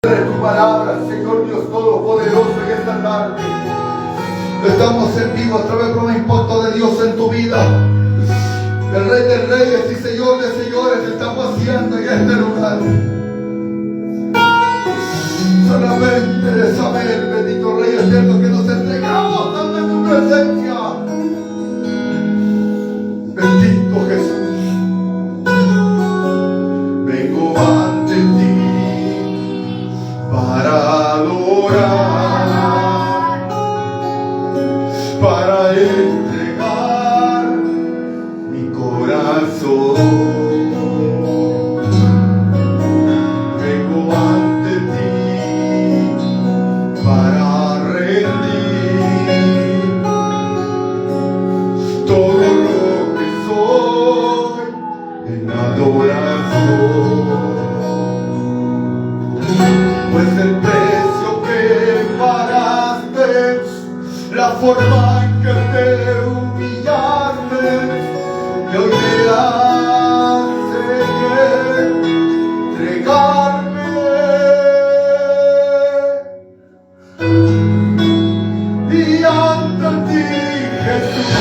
Tu palabra, Señor Dios Todopoderoso, y esta tarde estamos en vivo a través de un impuesto de Dios en tu vida. El Rey de Reyes y Señor de Señores está paseando en este lugar. Solamente de saber, bendito Rey eterno, que nos entregamos ante tu presencia. Bendito Jesús, vengo ante ti para adorar, para entregar mi corazón. Vengo ante ti para rendir todo lo que soy en adoración. Pues el precio que pagaste, la forma en que te humillaste, que hoy me hace entregarme. Y ante ti, Jesús,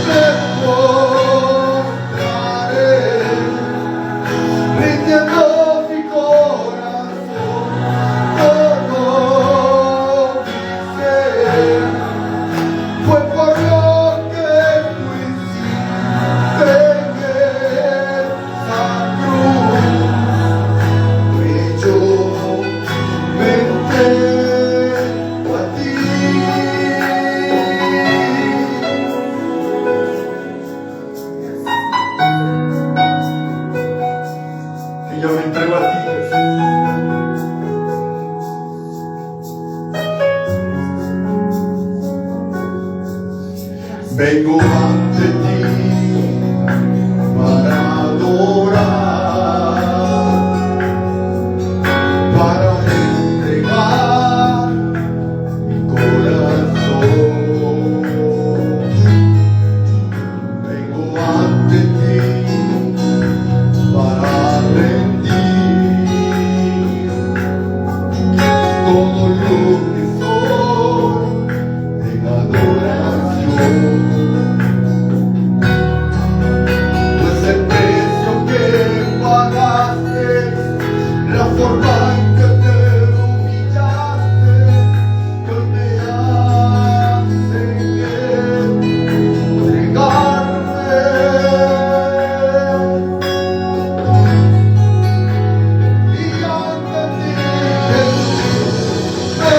me postraré, rindiendo mi corazón, todo mi ser. Fue por lo que tú hiciste en esa cruz, y yo me entrego a ti. Y yo me entrego a ti, Jesús. Vengo ante ti para adorar, para entregar mi corazón. Vengo ante ti para rendir todo lo que soy en adoración. Pues el precio que pagaste, la forma en que te humillaste, que hoy me hace entregarme. Y ante ti, Jesús, me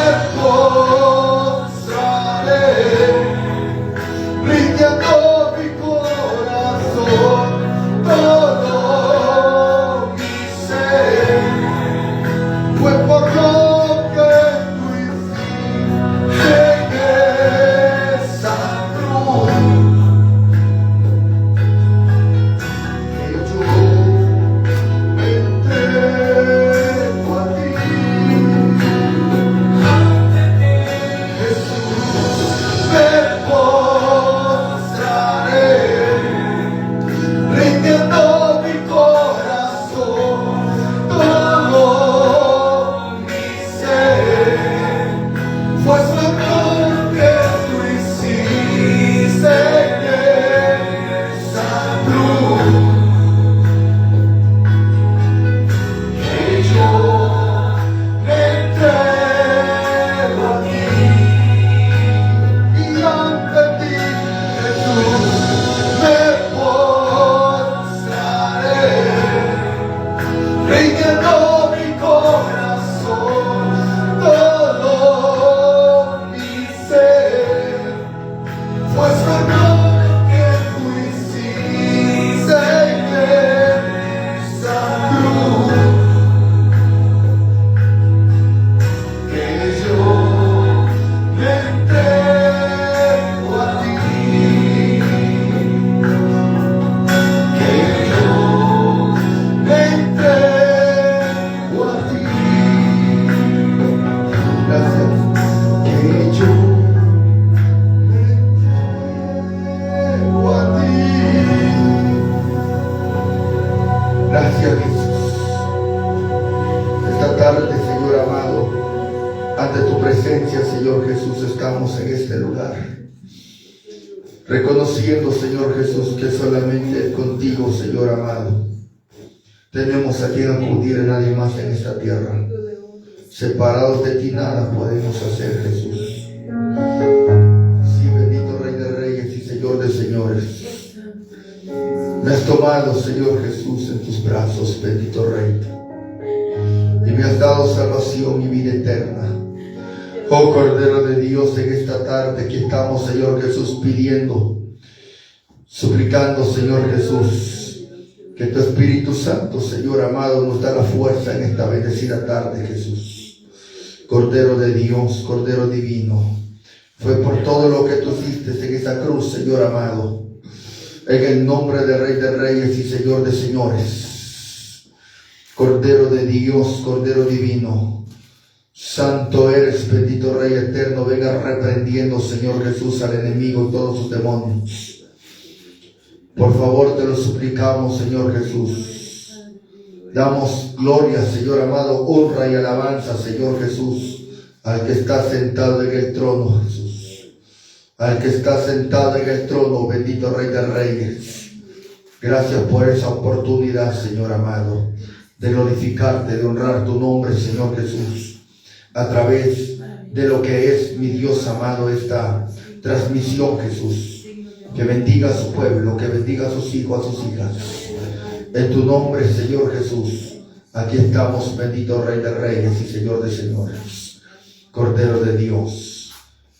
Señor amado, ante tu presencia, Señor Jesús, estamos en este lugar, reconociendo, Señor Jesús, que solamente contigo, Señor amado, tenemos a quien acudir, a nadie más en esta tierra. Separados de ti nada podemos hacer, Jesús. Sí, bendito Rey de Reyes y Señor de Señores, me has tomado, Señor Jesús, en tus brazos, bendito Rey, y me has dado salvación y vida eterna. Oh Cordero de Dios, en esta tarde que estamos, Señor Jesús, pidiendo, suplicando, Señor Jesús, que tu Espíritu Santo, Señor amado, nos da la fuerza en esta bendecida tarde, Jesús. Cordero de Dios, Cordero divino, fue por todo lo que tú hiciste en esa cruz, Señor amado, en el nombre de Rey de Reyes y Señor de Señores. Cordero de Dios, Cordero divino, santo eres, bendito Rey eterno. Venga reprendiendo, Señor Jesús, al enemigo y todos sus demonios. Por favor, te lo suplicamos, Señor Jesús. Damos gloria, Señor amado, honra y alabanza, Señor Jesús, al que está sentado en el trono, Jesús. Al que está sentado en el trono, bendito Rey de Reyes. Gracias por esa oportunidad, Señor amado, de glorificarte, de honrar tu nombre, Señor Jesús, a través de lo que es, mi Dios amado, esta transmisión, Jesús. Que bendiga a su pueblo, que bendiga a sus hijos, a sus hijas. En tu nombre, Señor Jesús, aquí estamos, bendito Rey de Reyes y Señor de Señores, Cordero de Dios.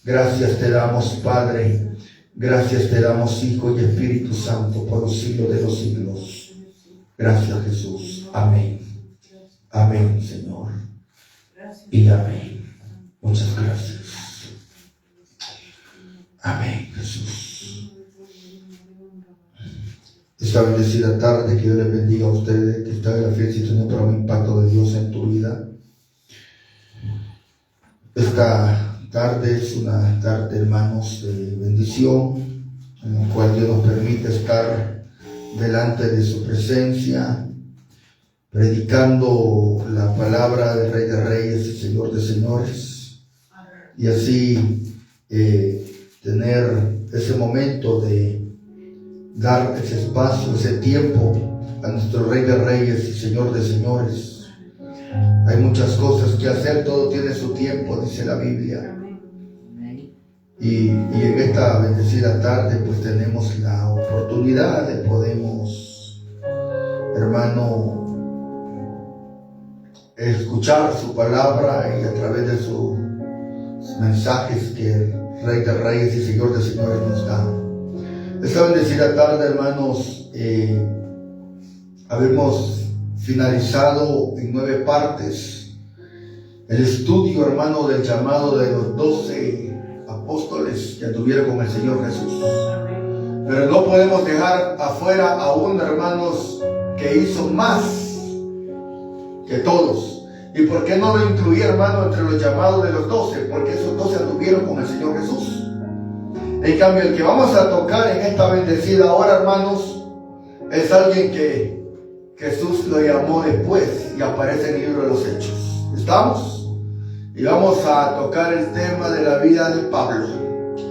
Gracias te damos, Padre, gracias te damos, Hijo y Espíritu Santo, por los siglos de los siglos. Gracias, Jesús. Amén. Amén, Señor. Y amén. Muchas gracias. Amén, Jesús. Esta bendecida tarde, que Dios les bendiga a ustedes, que está en la fiel situación para un impacto de Dios en tu vida. Esta tarde es una tarde, hermanos, de bendición, en la cual Dios nos permite estar delante de su presencia, predicando la palabra del Rey de Reyes y Señor de Señores, y así tener ese momento de dar ese espacio, ese tiempo a nuestro Rey de Reyes y Señor de Señores. Hay muchas cosas que hacer, todo tiene su tiempo, dice la Biblia. Y en esta bendecida tarde pues tenemos la oportunidad de podemos, hermano, escuchar su palabra y a través de sus mensajes que el Rey de Reyes y Señor de Señores nos da. Esta bendecida tarde, hermanos, habemos finalizado en 9 partes el estudio, hermano, del llamado de los 12 apóstoles que anduvieron con el Señor Jesús. Pero no podemos dejar afuera a un, hermanos, que hizo más que todos. ¿Y por qué no lo incluí, hermano, entre los llamados de los 12? Porque esos 12 anduvieron con el Señor Jesús. En cambio, el que vamos a tocar en esta bendecida hora, hermanos, es alguien que Jesús lo llamó después y aparece en el libro de los Hechos. ¿Estamos? Y vamos a tocar el tema de la vida de Pablo.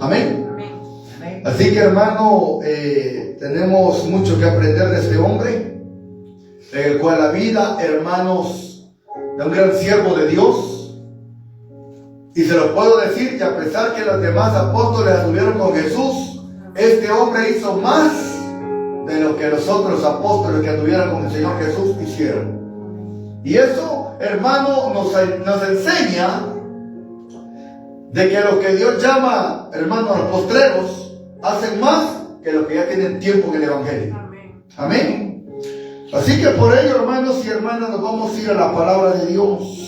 Amén. Amén. Así que, hermano, tenemos mucho que aprender de este hombre, en el cual la vida, hermanos, de un gran siervo de Dios. Y se lo puedo decir que a pesar que los demás apóstoles anduvieron con Jesús, este hombre hizo más de lo que los otros apóstoles que anduvieron con el Señor Jesús hicieron. Y eso, hermano, nos enseña de que lo que Dios llama, hermano, los postreros, hacen más que los que ya tienen tiempo en el Evangelio. Amén. Así que por ello, hermanos y hermanas, nos vamos a ir a la palabra de Dios.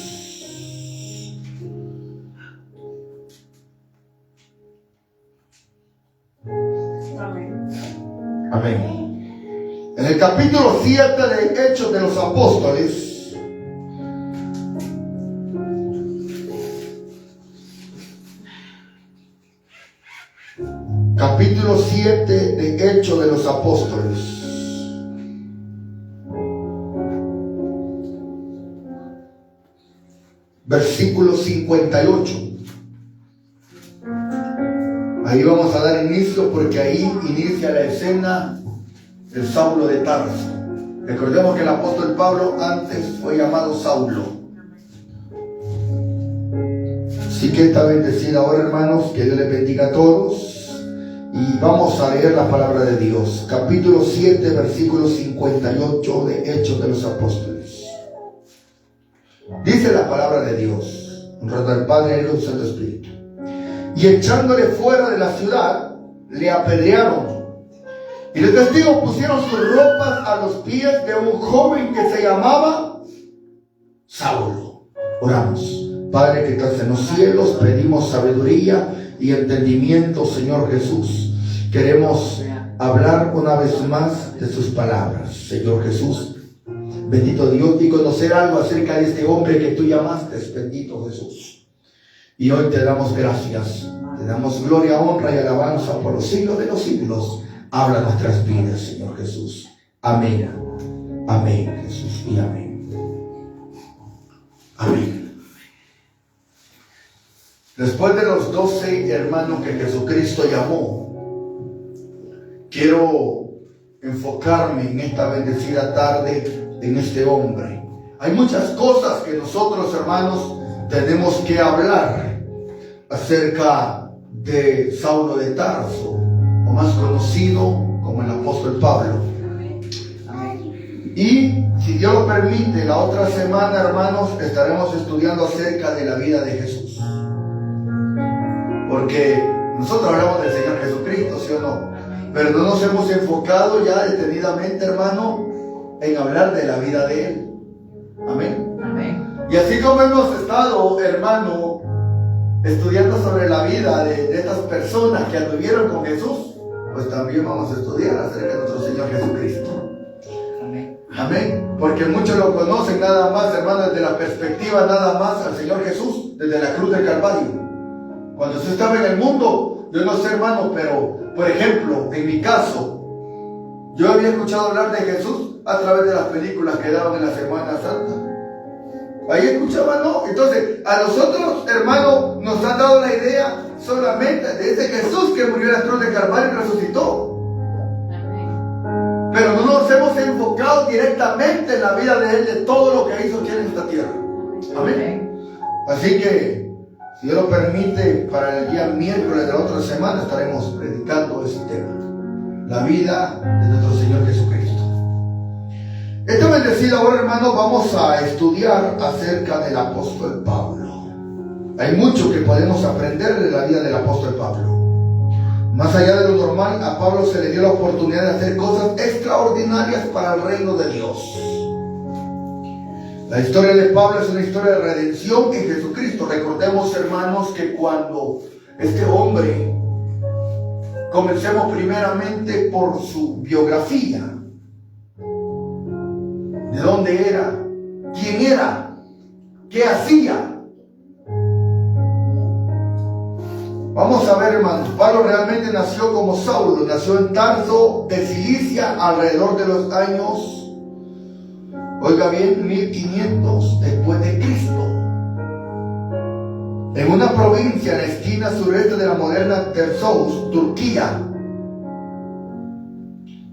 Amén. En el capítulo 7 de Hechos de los Apóstoles, capítulo 7 de Hechos de los Apóstoles. versículo 58. Ahí vamos a dar inicio porque ahí inicia la escena del Saulo de Tarso. Recordemos que el apóstol Pablo antes fue llamado Saulo. Así que está bendecida ahora, hermanos, que Dios les bendiga a todos. Y vamos a leer la palabra de Dios. Capítulo 7, versículo 58 de Hechos de los Apóstoles. Dice la palabra de Dios, honrando al Padre, el Hijo y el Santo Espíritu. Y echándole fuera de la ciudad, le apedrearon. Y los testigos pusieron sus ropas a los pies de un joven que se llamaba Saulo. Oramos. Padre que estás en los cielos, pedimos sabiduría y entendimiento, Señor Jesús. Queremos hablar una vez más de sus palabras, Señor Jesús. Bendito Dios, y conocer algo acerca de este hombre que tú llamaste, bendito Jesús. Y hoy te damos gracias, te damos gloria, honra y alabanza por los siglos de los siglos. Habla nuestras vidas, Señor Jesús. Amén. Amén, Jesús, y amén. Amén. Después de los 12 hermanos que Jesucristo llamó, quiero enfocarme en esta bendecida tarde en este hombre. Hay muchas cosas que nosotros, hermanos, tenemos que hablar acerca de Saulo de Tarso, o más conocido como el apóstol Pablo. Y si Dios lo permite, la otra semana, hermanos, estaremos estudiando acerca de la vida de Jesús. Porque nosotros hablamos del Señor Jesucristo, ¿sí o no? Pero no nos hemos enfocado ya detenidamente, hermano, en hablar de la vida de Él. Amén. Amén. Y así como hemos estado, hermano, estudiando sobre la vida de estas personas que anduvieron con Jesús, pues también vamos a estudiar acerca de nuestro Señor Jesucristo. Amén. Amén. Porque muchos lo conocen nada más, hermano, desde la perspectiva nada más al Señor Jesús, desde la cruz del Calvario. Cuando usted estaba en el mundo, yo no sé, hermano, pero, por ejemplo, en mi caso, yo había escuchado hablar de Jesús a través de las películas que daban en la Semana Santa. Ahí escuchaba, ¿no? Entonces, a nosotros, hermano, nos han dado la idea solamente de ese Jesús que murió en la cruz de Calvario y resucitó. Pero no nos hemos enfocado directamente en la vida de Él, de todo lo que hizo aquí en esta tierra. Amén. Así que, si Dios lo permite, para el día miércoles de la otra semana estaremos predicando ese tema, la vida de nuestro Señor Jesucristo. Esta bendecida ahora, hermanos, vamos a estudiar acerca del apóstol Pablo. Hay mucho que podemos aprender de la vida del apóstol Pablo. Más allá de lo normal, a Pablo se le dio la oportunidad de hacer cosas extraordinarias para el reino de Dios. La historia de Pablo es una historia de redención en Jesucristo. Recordemos, hermanos, que cuando este hombre, comencemos primeramente por su biografía. ¿De dónde era? ¿Quién era? ¿Qué hacía? Vamos a ver, hermanos. Pablo realmente nació como Saulo. Nació en Tarso de Cilicia alrededor de los años, oiga bien, 1500 después de Cristo, en una provincia en la esquina sureste de la moderna Tersos, Turquía.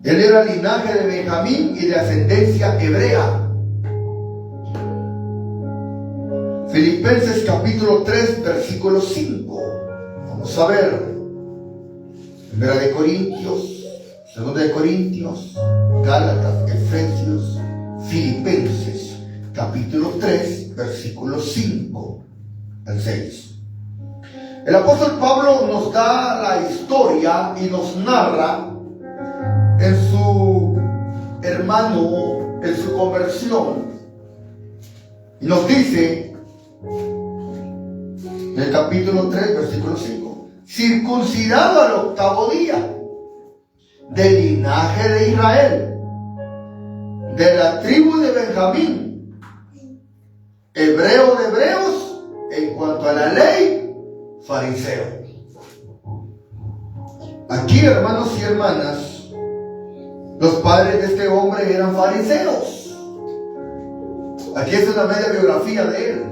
Él era linaje de Benjamín y de ascendencia hebrea. Filipenses capítulo 3, versículo 5. Vamos a ver. Primera de Corintios, Segunda de Corintios, Gálatas, Efesios, Filipenses, capítulo 3, versículo 5 al 6. El apóstol Pablo nos da la historia y nos narra en su hermano, en su conversión. Y nos dice, en el capítulo 3, versículo 5, circuncidado al 8º día, del linaje de Israel, de la tribu de Benjamín, hebreo de hebreos, en cuanto a la ley, fariseo. Aquí, hermanos y hermanas, los padres de este hombre eran fariseos. Aquí es una media biografía de él.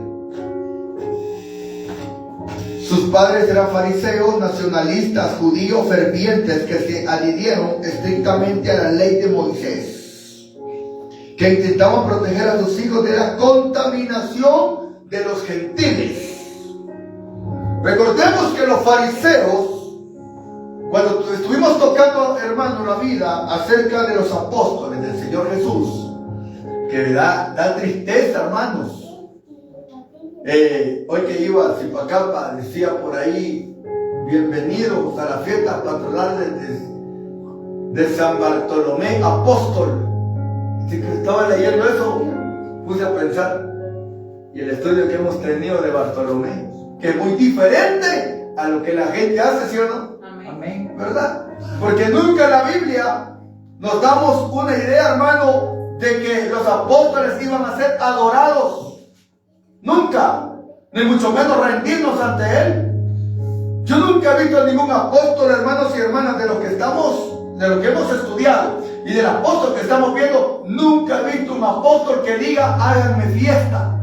Sus padres eran fariseos, nacionalistas, judíos fervientes que se adhirieron estrictamente a la ley de Moisés, que intentaban proteger a sus hijos de la contaminación de los gentiles. Recordemos que los fariseos, cuando estuvimos tocando, hermano, la vida acerca de los apóstoles del Señor Jesús, que da tristeza, hermanos. Hoy que iba a Zipacapa, decía por ahí: bienvenidos a la fiesta patronal de San Bartolomé Apóstol. Así que estaba leyendo eso, puse a pensar, y el estudio que hemos tenido de Bartolomé, que es muy diferente a lo que la gente hace, ¿sí o no? Amén. ¿Verdad? Porque nunca en la Biblia nos damos una idea, hermano, de que los apóstoles iban a ser adorados. Nunca, ni mucho menos rendirnos ante Él. Yo nunca he visto a ningún apóstol, hermanos y hermanas, de lo que hemos estudiado y del apóstol que estamos viendo, nunca he visto un apóstol que diga: háganme fiesta,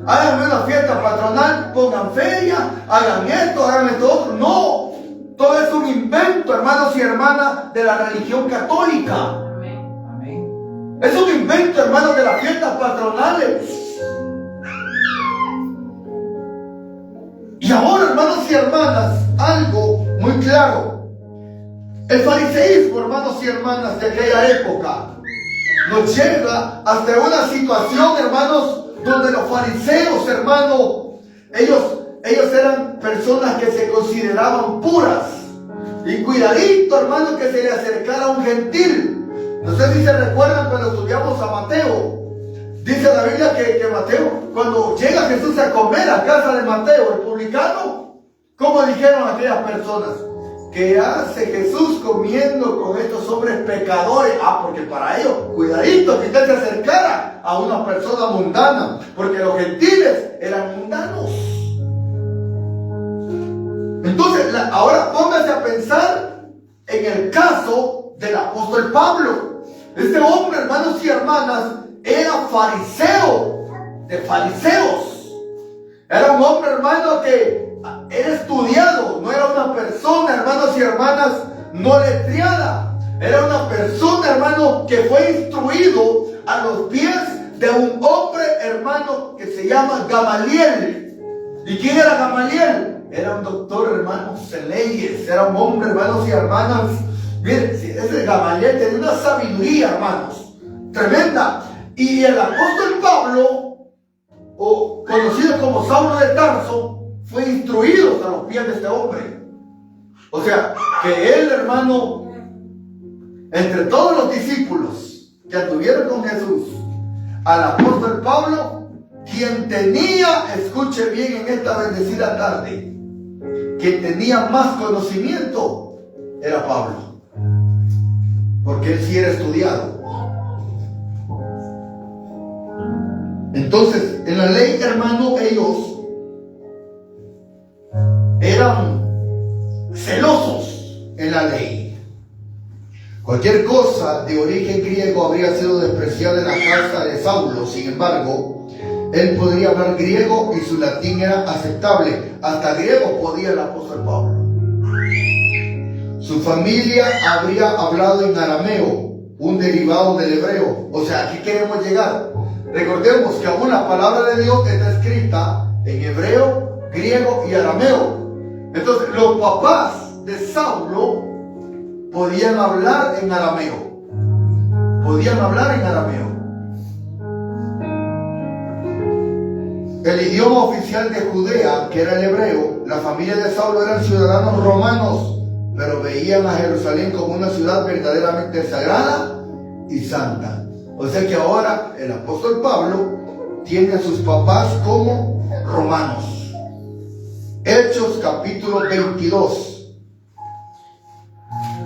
háganme una fiesta patronal, pongan feria, hagan esto, hagan esto otro. No, todo es un invento, hermanos y hermanas, de la religión católica. Amén. Es un invento, hermanos, de las fiestas patronales. Y ahora, hermanos y hermanas, algo muy claro. El fariseísmo, hermanos y hermanas, de aquella época nos lleva hasta una situación, hermanos, donde los fariseos, hermanos, ellos eran personas que se consideraban puras. Y cuidadito, hermanos, que se le acercara a un gentil. No sé si se recuerdan cuando estudiamos a Mateo. Dice la Biblia que Mateo, cuando llega Jesús a comer a casa de Mateo, el publicano, ¿cómo dijeron aquellas personas? ¿Qué hace Jesús comiendo con estos hombres pecadores? Porque para ellos, cuidadito, que usted se acercara a una persona mundana, porque los gentiles eran mundanos. Entonces, ahora póngase a pensar en el caso del apóstol Pablo. Este hombre, hermanos y hermanas, era fariseo, de fariseos. Era un hombre, hermano, que era estudiado. No era una persona, hermanos y hermanas, no letrada. Era una persona, hermano, que fue instruido a los pies de un hombre, hermano, que se llama Gamaliel. ¿Y quién era Gamaliel? Era un doctor, hermanos, en leyes. Era un hombre, hermanos y hermanas. Miren, ese Gamaliel tenía una sabiduría, hermanos, tremenda. Y el apóstol Pablo, o conocido como Saulo de Tarso, fue instruido a los pies de este hombre. O sea, que él, hermano, entre todos los discípulos que anduvieron con Jesús, al apóstol Pablo, quien tenía, escuche bien en esta bendecida tarde, quien tenía más conocimiento era Pablo, porque él sí era estudiado. Entonces, en la ley, hermano, ellos eran celosos en la ley. Cualquier cosa de origen griego habría sido despreciada en la casa de Saulo. Sin embargo, él podría hablar griego y su latín era aceptable. Hasta griego podía el apóstol Pablo. Su familia habría hablado en arameo, un derivado del hebreo. O sea, ¿a qué queremos llegar? Recordemos que aún la palabra de Dios está escrita en hebreo, griego y arameo. Entonces, los papás de Saulo podían hablar en arameo. Podían hablar en arameo. El idioma oficial de Judea, que era el hebreo, la familia de Saulo eran ciudadanos romanos, pero veían a Jerusalén como una ciudad verdaderamente sagrada y santa. O sea que ahora el apóstol Pablo tiene a sus papás como romanos. Hechos capítulo 22.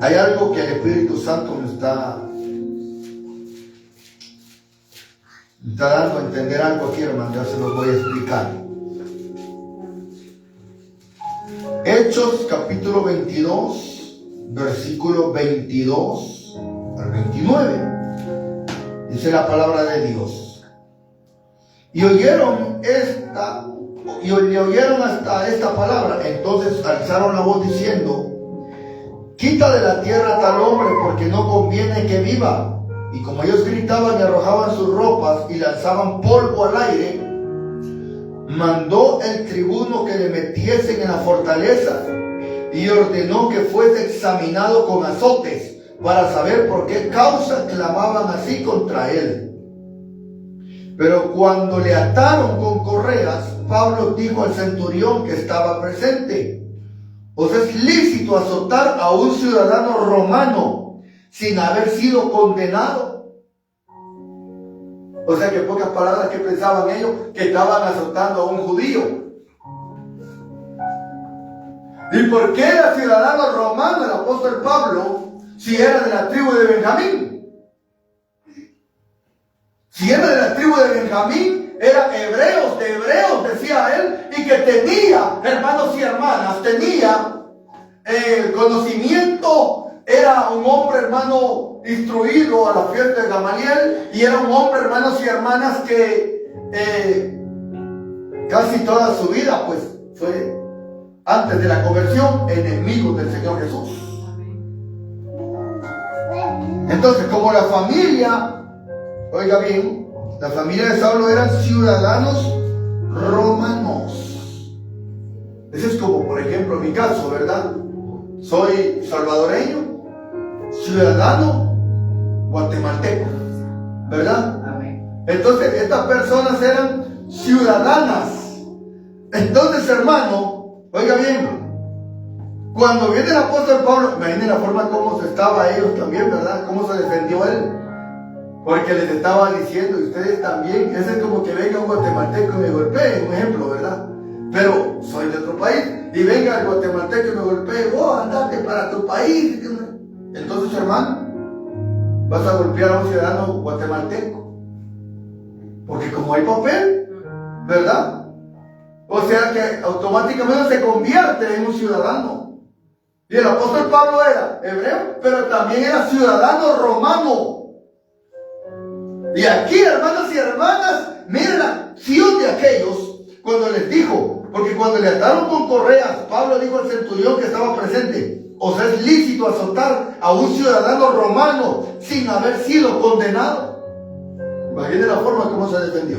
Hay algo que el Espíritu Santo me está dando a entender algo aquí, hermano. Ya se los voy a explicar. Hechos capítulo 22, versículo 22 al 29. Dice la palabra de Dios: y oyeron esta y le oyeron hasta esta palabra, entonces alzaron la voz diciendo: quita de la tierra a tal hombre, porque no conviene que viva. Y como ellos gritaban y arrojaban sus ropas y lanzaban polvo al aire, mandó el tribuno que le metiesen en la fortaleza y ordenó que fuese examinado con azotes para saber por qué causa clamaban así contra él. Pero cuando le ataron con correas, Pablo dijo al centurión que estaba presente: ¿os es lícito azotar a un ciudadano romano sin haber sido condenado? O sea que en pocas palabras, ¿qué pensaban ellos? Que estaban azotando a un judío. ¿Y por qué era ciudadano romano el apóstol Pablo si era de la tribu de Benjamín? Si era de la tribu de Benjamín, era hebreos, de hebreos, decía él, y que tenía, hermanos y hermanas, tenía conocimiento, era un hombre, hermano, instruido a la fiesta de Gamaliel, y era un hombre, hermanos y hermanas, que casi toda su vida, pues, fue, antes de la conversión, enemigo del Señor Jesús. Entonces, como la familia, oiga bien, la familia de Saulo eran ciudadanos romanos. Ese es como, por ejemplo, mi caso, ¿verdad? Soy salvadoreño, ciudadano guatemalteco, ¿verdad? Entonces, estas personas eran ciudadanas. Entonces, hermano, oiga bien, cuando viene el apóstol Pablo, imaginen la forma como se estaba ellos también, ¿verdad? Cómo se defendió él. Porque les estaba diciendo, y ustedes también, ese es como que venga un guatemalteco y me golpee, un ejemplo, ¿verdad? Pero soy de otro país, y venga el guatemalteco y me golpee, vos andate para tu país. Entonces, hermano, vas a golpear a un ciudadano guatemalteco. Porque como hay papel, ¿verdad? O sea que automáticamente se convierte en un ciudadano. Y el apóstol Pablo era hebreo, pero también era ciudadano romano. Y aquí, hermanos y hermanas, miren la acción de aquellos cuando les dijo, porque cuando le ataron con correas, Pablo dijo al centurión que estaba presente: ¿os es lícito azotar a un ciudadano romano sin haber sido condenado? Imaginen la forma como se defendió.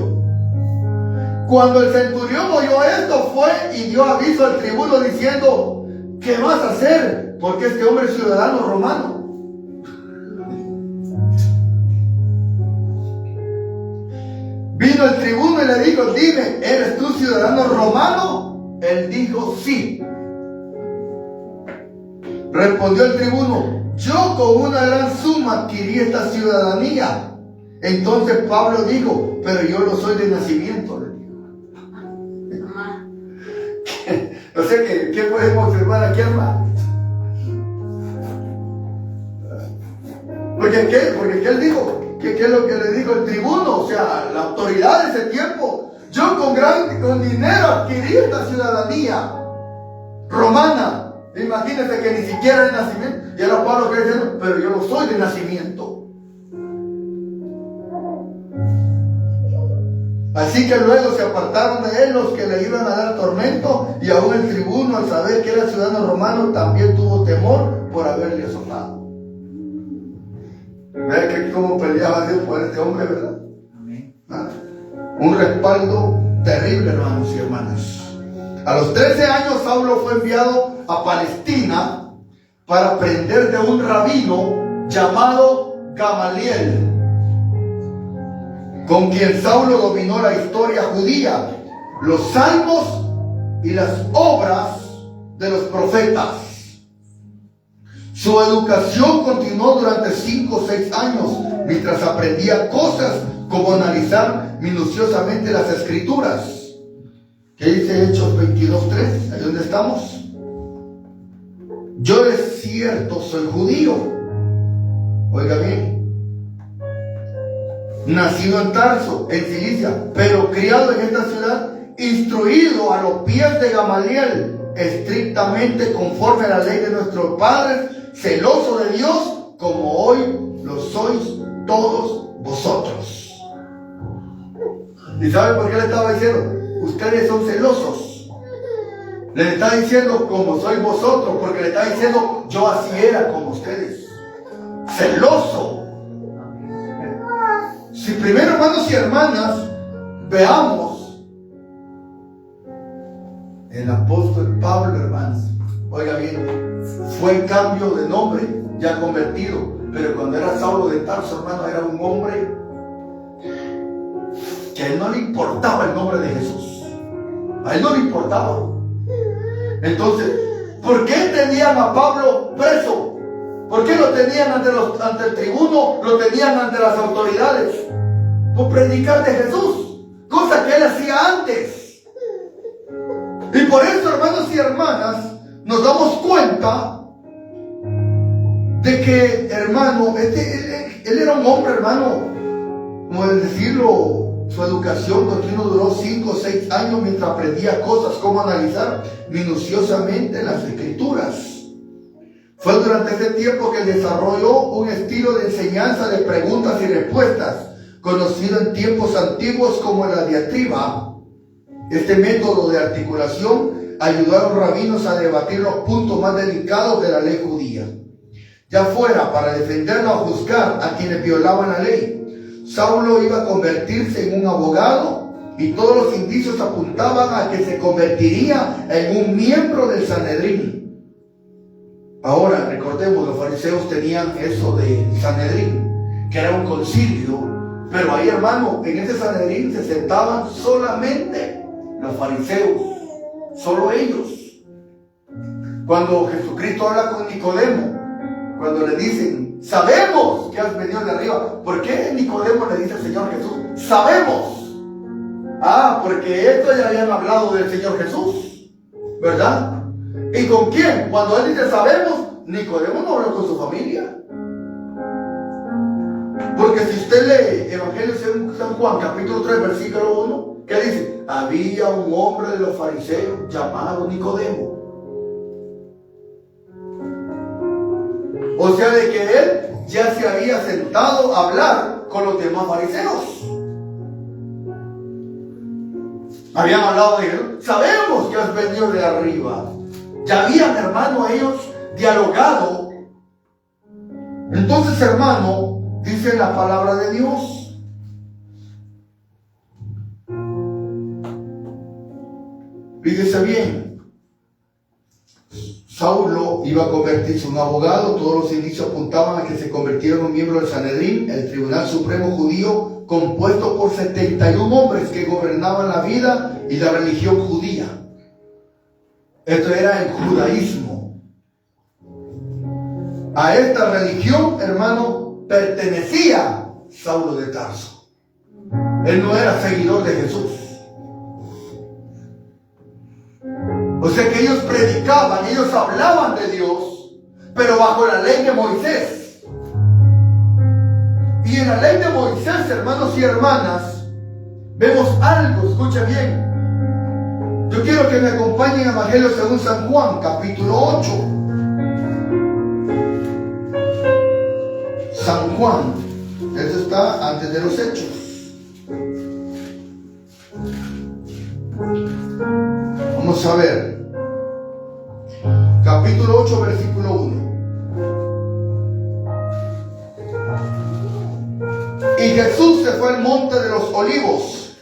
Cuando el centurión oyó esto, fue y dio aviso al tribuno diciendo: ¿qué vas a hacer? Porque este hombre es ciudadano romano. Vino el tribuno y le dijo: dime, ¿eres tú ciudadano romano? Él dijo: sí. Respondió el tribuno: yo con una gran suma adquirí esta ciudadanía. Entonces Pablo dijo: pero yo no soy de nacimiento. Le dijo. O sea que, ¿qué podemos observar aquí, hermano? Porque él dijo, ¿qué es lo que le dijo el tribuno? O sea, la autoridad de ese tiempo: yo con dinero adquirí esta ciudadanía romana. Imagínense que ni siquiera de nacimiento. Y ahora Pablo está diciendo: pero yo no soy de nacimiento. Así que luego se apartaron de él los que le iban a dar tormento, y aún el tribuno, al saber que era ciudadano romano, también tuvo temor por haberle azotado. Vean que cómo peleaba Dios por este hombre, ¿verdad? Amén. Un respaldo terrible, hermanos y hermanas. A los 13 años, Saulo fue enviado a Palestina para aprender de un rabino llamado Gamaliel, con quien Saulo dominó la historia judía, los salmos y las obras de los profetas. Su educación continuó durante 5 o 6 años, mientras aprendía cosas como analizar minuciosamente las escrituras. ¿Qué dice Hechos 22:3? ¿Ahí donde estamos? Yo de cierto soy judío. Oiga bien. Nacido en Tarso, en Cilicia, pero criado en esta ciudad, instruido a los pies de Gamaliel, estrictamente conforme a la ley de nuestros padres, celoso de Dios, como hoy lo sois todos vosotros. ¿Y sabe por qué le estaba diciendo? ustedes son celosos. Le está diciendo como sois vosotros, porque le está diciendo yo así era como ustedes. Celoso. Si primero, hermanos y hermanas, veamos el apóstol Pablo, hermanos, oiga bien, fue en cambio de nombre, ya convertido, pero cuando era Saulo de Tarso, hermano, era un hombre que a él no le importaba el nombre de Jesús. A él no le importaba. Entonces, ¿por qué tenían a Pablo preso? ¿Por qué lo tenían ante el tribuno? Lo tenían ante las autoridades. Por predicar de Jesús, cosa que él hacía antes. Y por eso, hermanos y hermanas, nos damos cuenta de que, hermano, él era un hombre, hermano, como decirlo, su educación continua duró 5 o 6 años mientras aprendía cosas, como analizar minuciosamente las escrituras. Fue durante ese tiempo que desarrolló un estilo de enseñanza de preguntas y respuestas, conocido en tiempos antiguos como la diatriba. Este método de articulación ayudó a los rabinos a debatir los puntos más delicados de la ley judía, ya fuera para defenderla o juzgar a quienes violaban la ley. Saulo iba a convertirse en un abogado y todos los indicios apuntaban a que se convertiría en un miembro del Sanedrín. Ahora, recordemos, los fariseos tenían eso de Sanedrín, que era un concilio, pero ahí, hermano, en ese Sanedrín se sentaban solamente los fariseos, solo ellos. Cuando Jesucristo habla con Nicodemo, cuando le dicen, sabemos que has venido de arriba, ¿por qué Nicodemo le dice al Señor Jesús, sabemos? Ah, porque esto ya habían hablado del Señor Jesús, ¿verdad? ¿Y con quién? Cuando él dice sabemos, Nicodemo no habló con su familia. Porque si usted lee Evangelio de San Juan, capítulo 3, versículo 1, ¿qué dice? Había un hombre de los fariseos llamado Nicodemo. O sea, de que él ya se había sentado a hablar con los demás fariseos. Habían hablado de él. Sabemos que has venido de arriba. Ya habían, hermano, ellos dialogado. Entonces, hermano, dice la palabra de Dios. Fíjese bien. Saulo iba a convertirse en un abogado. Todos los indicios apuntaban a que se convirtiera en un miembro del Sanedrín, el Tribunal Supremo Judío, compuesto por 71 hombres que gobernaban la vida y la religión judía. Esto era el judaísmo. A esta religión, hermano, pertenecía Saulo de Tarso. Él no era seguidor de Jesús. O sea que ellos predicaban, ellos hablaban de Dios, pero bajo la ley de Moisés. Y en la ley de Moisés, hermanos y hermanas, vemos algo, escuchen bien. Yo quiero que me acompañen a Evangelio según San Juan, capítulo 8. San Juan, eso está antes de los Hechos. Vamos a ver. Capítulo 8, versículo 1. Y Jesús se fue al monte de los Olivos,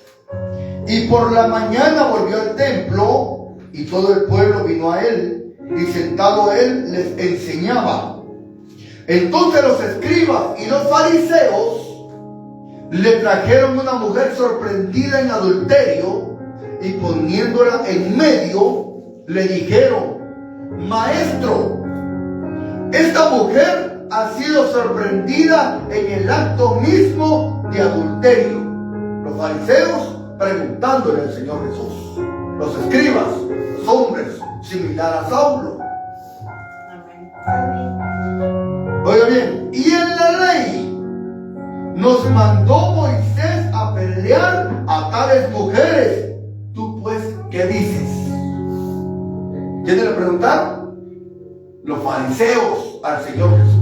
y por la mañana volvió al templo, y todo el pueblo vino a él, y sentado él les enseñaba. Entonces los escribas y los fariseos le trajeron una mujer sorprendida en adulterio, y poniéndola en medio, le dijeron: Maestro, esta mujer ha sido sorprendida en el acto mismo de adulterio. Los fariseos preguntándole al Señor Jesús, los escribas, los hombres, similar a Saulo. Oiga bien, y en la ley nos mandó Moisés a pelear a tales mujeres. Tú pues, ¿qué dices? ¿Quiénes le preguntaron? Los fariseos al Señor Jesús.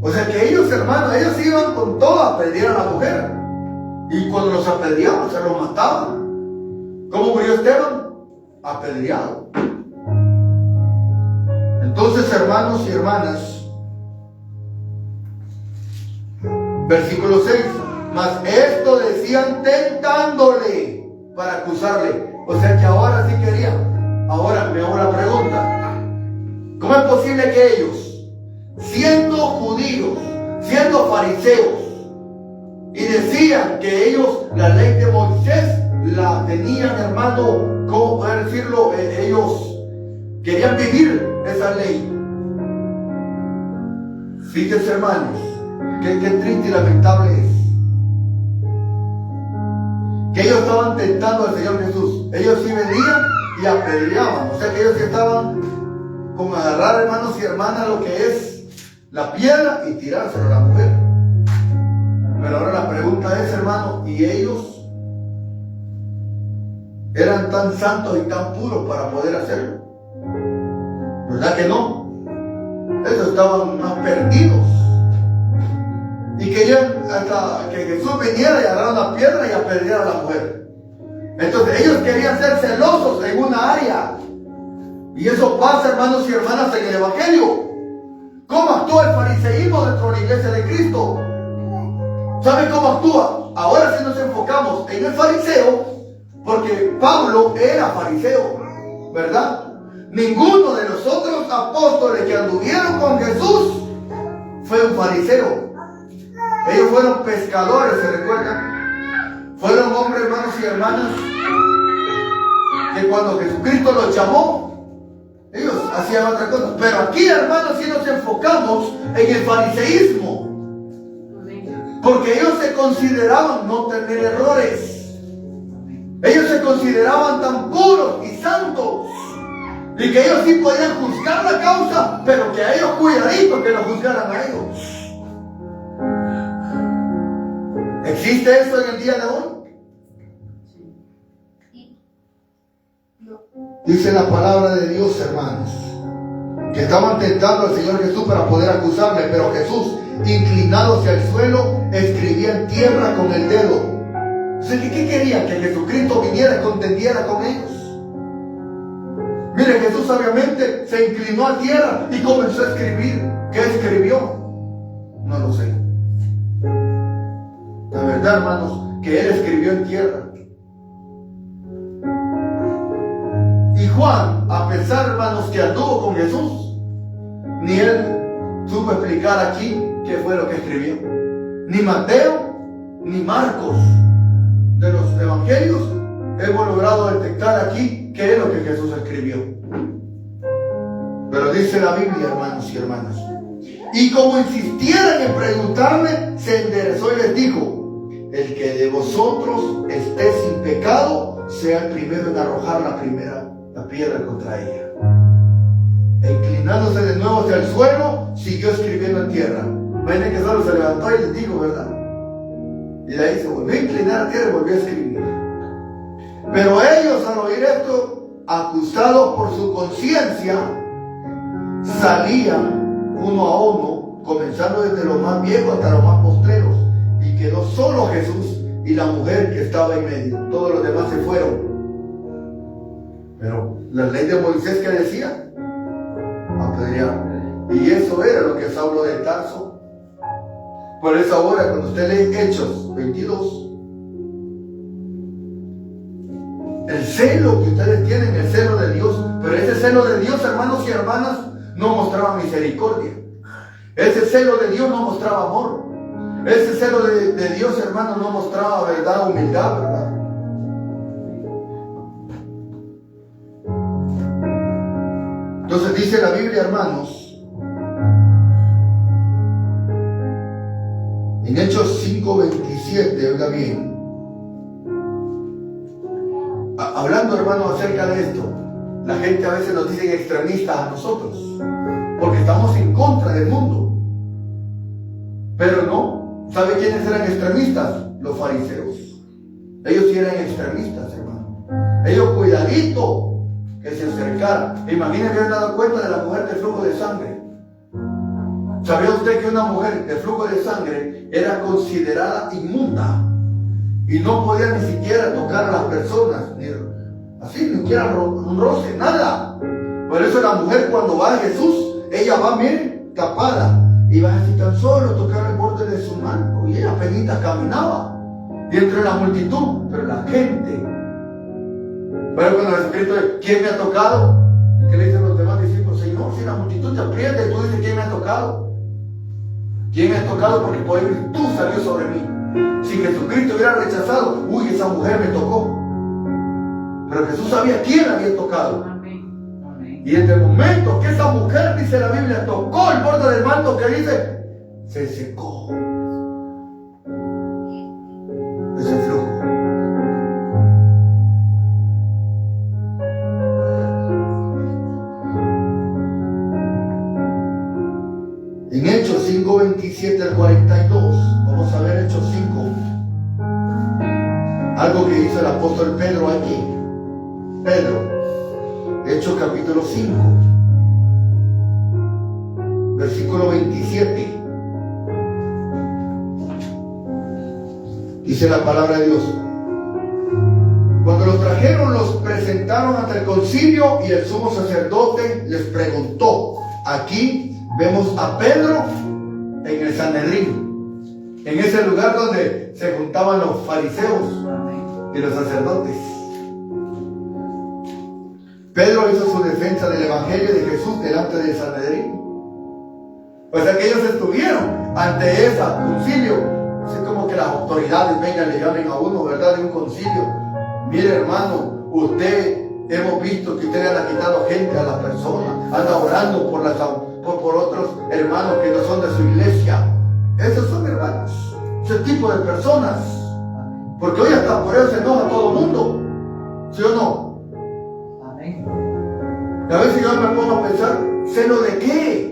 O sea que ellos, hermanos, ellos iban con todo a pedir a la mujer. Y cuando los apedreaban, se los mataban. ¿Cómo murió Esteban? Apedreado. Entonces, hermanos y hermanas, versículo 6, mas esto decían tentándole para acusarle. O sea que ahora sí querían. Ahora me hago la pregunta: ¿cómo es posible que ellos, siendo judíos, siendo fariseos, y decían que ellos la ley de Moisés la tenían, hermano, ¿cómo poder decirlo? Ellos querían vivir esa ley? Fíjense, hermanos, qué triste y lamentable es que ellos estaban tentando al Señor Jesús. Ellos sí venían y apedreaban. O sea que ellos sí estaban con agarrar, hermanos y hermanas, lo que es la piedra y tirárselo a la mujer. Pero ahora la pregunta es, hermano, ¿y ellos eran tan santos y tan puros para poder hacerlo? ¿Verdad que no? Ellos estaban más perdidos y querían hasta que Jesús viniera y agarrara una piedra y apedreara a la mujer. Entonces ellos querían ser celosos en una área, y eso pasa, hermanos y hermanas, en el Evangelio. ¿Cómo actúa el fariseísmo dentro de la iglesia de Cristo? ¿Saben cómo actúa? Ahora sí nos enfocamos en el fariseo, porque Pablo era fariseo, ¿verdad? Ninguno de los otros apóstoles que anduvieron con Jesús fue un fariseo. Ellos fueron pescadores, ¿se recuerdan? Fueron hombres, hermanos y hermanas, que cuando Jesucristo los llamó, ellos hacían otra cosa. Pero aquí, hermanos, sí nos enfocamos en el fariseísmo, porque ellos se consideraban no tener errores. Ellos se consideraban tan puros y santos, y que ellos sí podían juzgar la causa, pero que a ellos cuidadito que lo juzgaran a ellos. ¿Existe esto en el día de hoy? Dice la palabra de Dios, hermanos, que estaban tentando al Señor Jesús para poder acusarle, pero Jesús, inclinado hacia el suelo, escribía en tierra con el dedo. O sea, ¿qué querían? Que Jesucristo viniera y contendiera con ellos. Mire, Jesús sabiamente se inclinó a tierra y comenzó a escribir. ¿Qué escribió? No lo sé. La verdad, hermanos, que él escribió en tierra. Y Juan, a pesar, hermanos, que anduvo con Jesús, ni él supo explicar aquí qué fue lo que escribió. Ni Mateo, ni Marcos, de los evangelios, hemos logrado detectar aquí qué es lo que Jesús escribió. Pero dice la Biblia, hermanos y hermanas, y como insistieran en preguntarme, se enderezó y les dijo: el que de vosotros esté sin pecado, sea el primero en arrojar la piedra contra ella. E inclinándose de nuevo hacia el suelo, siguió escribiendo en tierra. Ven que solo se levantó y les dijo, ¿verdad? Y de ahí se volvió a inclinar a tierra y volvió a escribir. Pero ellos, al oír esto, acusados por su conciencia, salían uno a uno, comenzando desde los más viejos hasta los más postreros, y quedó solo Jesús y la mujer que estaba en medio. Todos los demás se fueron. Pero la ley de Moisés, ¿qué decía? Apedrear. Y eso era lo que Saulo de Tarso. Por eso ahora, cuando usted lee Hechos 22, el celo que ustedes tienen, el celo de Dios, pero ese celo de Dios, hermanos y hermanas, no mostraba misericordia. Ese celo de Dios no mostraba amor. Ese celo de Dios, hermanos, no mostraba verdad, humildad, ¿verdad? Entonces dice la Biblia, hermanos, en Hechos 5:27, oiga bien, hablando, hermanos, acerca de esto, la gente a veces nos dice extremistas a nosotros, porque estamos en contra del mundo. Pero no. ¿Sabe quiénes eran extremistas? Los fariseos. Ellos sí eran extremistas, hermano. Ellos cuidadito que se acercaran. Imagínense que han dado cuenta de la mujer de flujo de sangre. ¿Sabía usted que una mujer de flujo de sangre era considerada inmunda? y no podía ni siquiera tocar a las personas, ni así, ni siquiera un roce, nada. Por eso la mujer cuando va a Jesús, ella va, miren, tapada, y va así tan solo tocar el borde de su manto, y ella apenas caminaba, y entre la multitud, pero la gente. Pero cuando Jesucristo dice, ¿quién me ha tocado? ¿Qué le dicen los demás discípulos? Señor, si la multitud te aprieta y tú dices, ¿quién me ha tocado? ¿Quién me ha tocado? Porque por virtud salió sobre mí. Si Jesucristo hubiera rechazado, uy, esa mujer me tocó. Pero Jesús sabía quién había tocado. Amén. Amén. Y en el momento que esa mujer, dice la Biblia, tocó el borde del manto, que dice, se secó ese flujo. En Hechos 5, 27 al 42, vamos a ver Hechos 5, algo que hizo el apóstol Pedro aquí. Pedro, Hechos capítulo 5, versículo 27. Dice la palabra de Dios: cuando los trajeron, los presentaron ante el concilio, y el sumo sacerdote les preguntó. Aquí vemos a Pedro en el Sanedrín, en ese lugar donde se juntaban los fariseos y los sacerdotes. Pedro hizo su defensa del evangelio de Jesús delante del Sanedrín. Pues aquellos estuvieron ante ese concilio. Así como que las autoridades vengan y le llamen a uno, ¿verdad? De un concilio. Mire, hermano, hemos visto que usted le ha quitado gente a las personas, anda orando por otros hermanos que no son de su iglesia. Esos son hermanos, ese tipo de personas. Porque hoy hasta por eso se enoja todo el mundo, ¿sí o no? Amén. Y a veces yo me pongo a pensar, ¿celo de qué?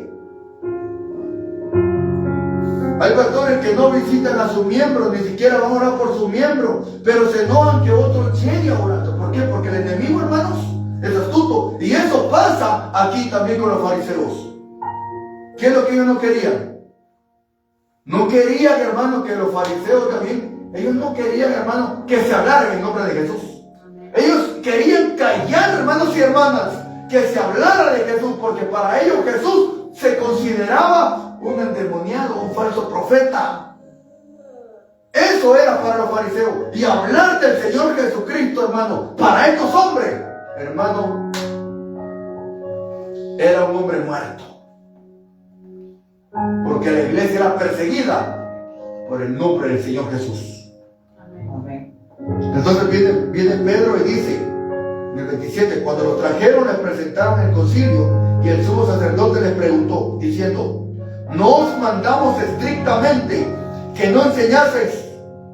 Hay pastores que no visitan a sus miembros, ni siquiera van a orar por sus miembros, pero se enojan que otro llegue orando. ¿Por qué? Porque el enemigo, hermanos, es astuto. Y eso pasa aquí también con los fariseos. ¿Qué es lo que ellos no querían? No querían, hermanos, que los fariseos también, ellos no querían, hermanos, que se hablara en nombre de Jesús. Ellos querían callar, hermanos y hermanas, que se hablara de Jesús, porque para ellos Jesús se consideraba un endemoniado, un falso profeta. Eso era para los fariseos. Y hablar del Señor Jesucristo, hermano, para estos hombres, hermano, era un hombre muerto. Porque la iglesia era perseguida por el nombre del Señor Jesús. Amén. Entonces viene Pedro y dice, en el 27, cuando lo trajeron, les presentaron en el concilio, y el sumo sacerdote les preguntó, diciendo: ¿no os mandamos estrictamente que no enseñaseis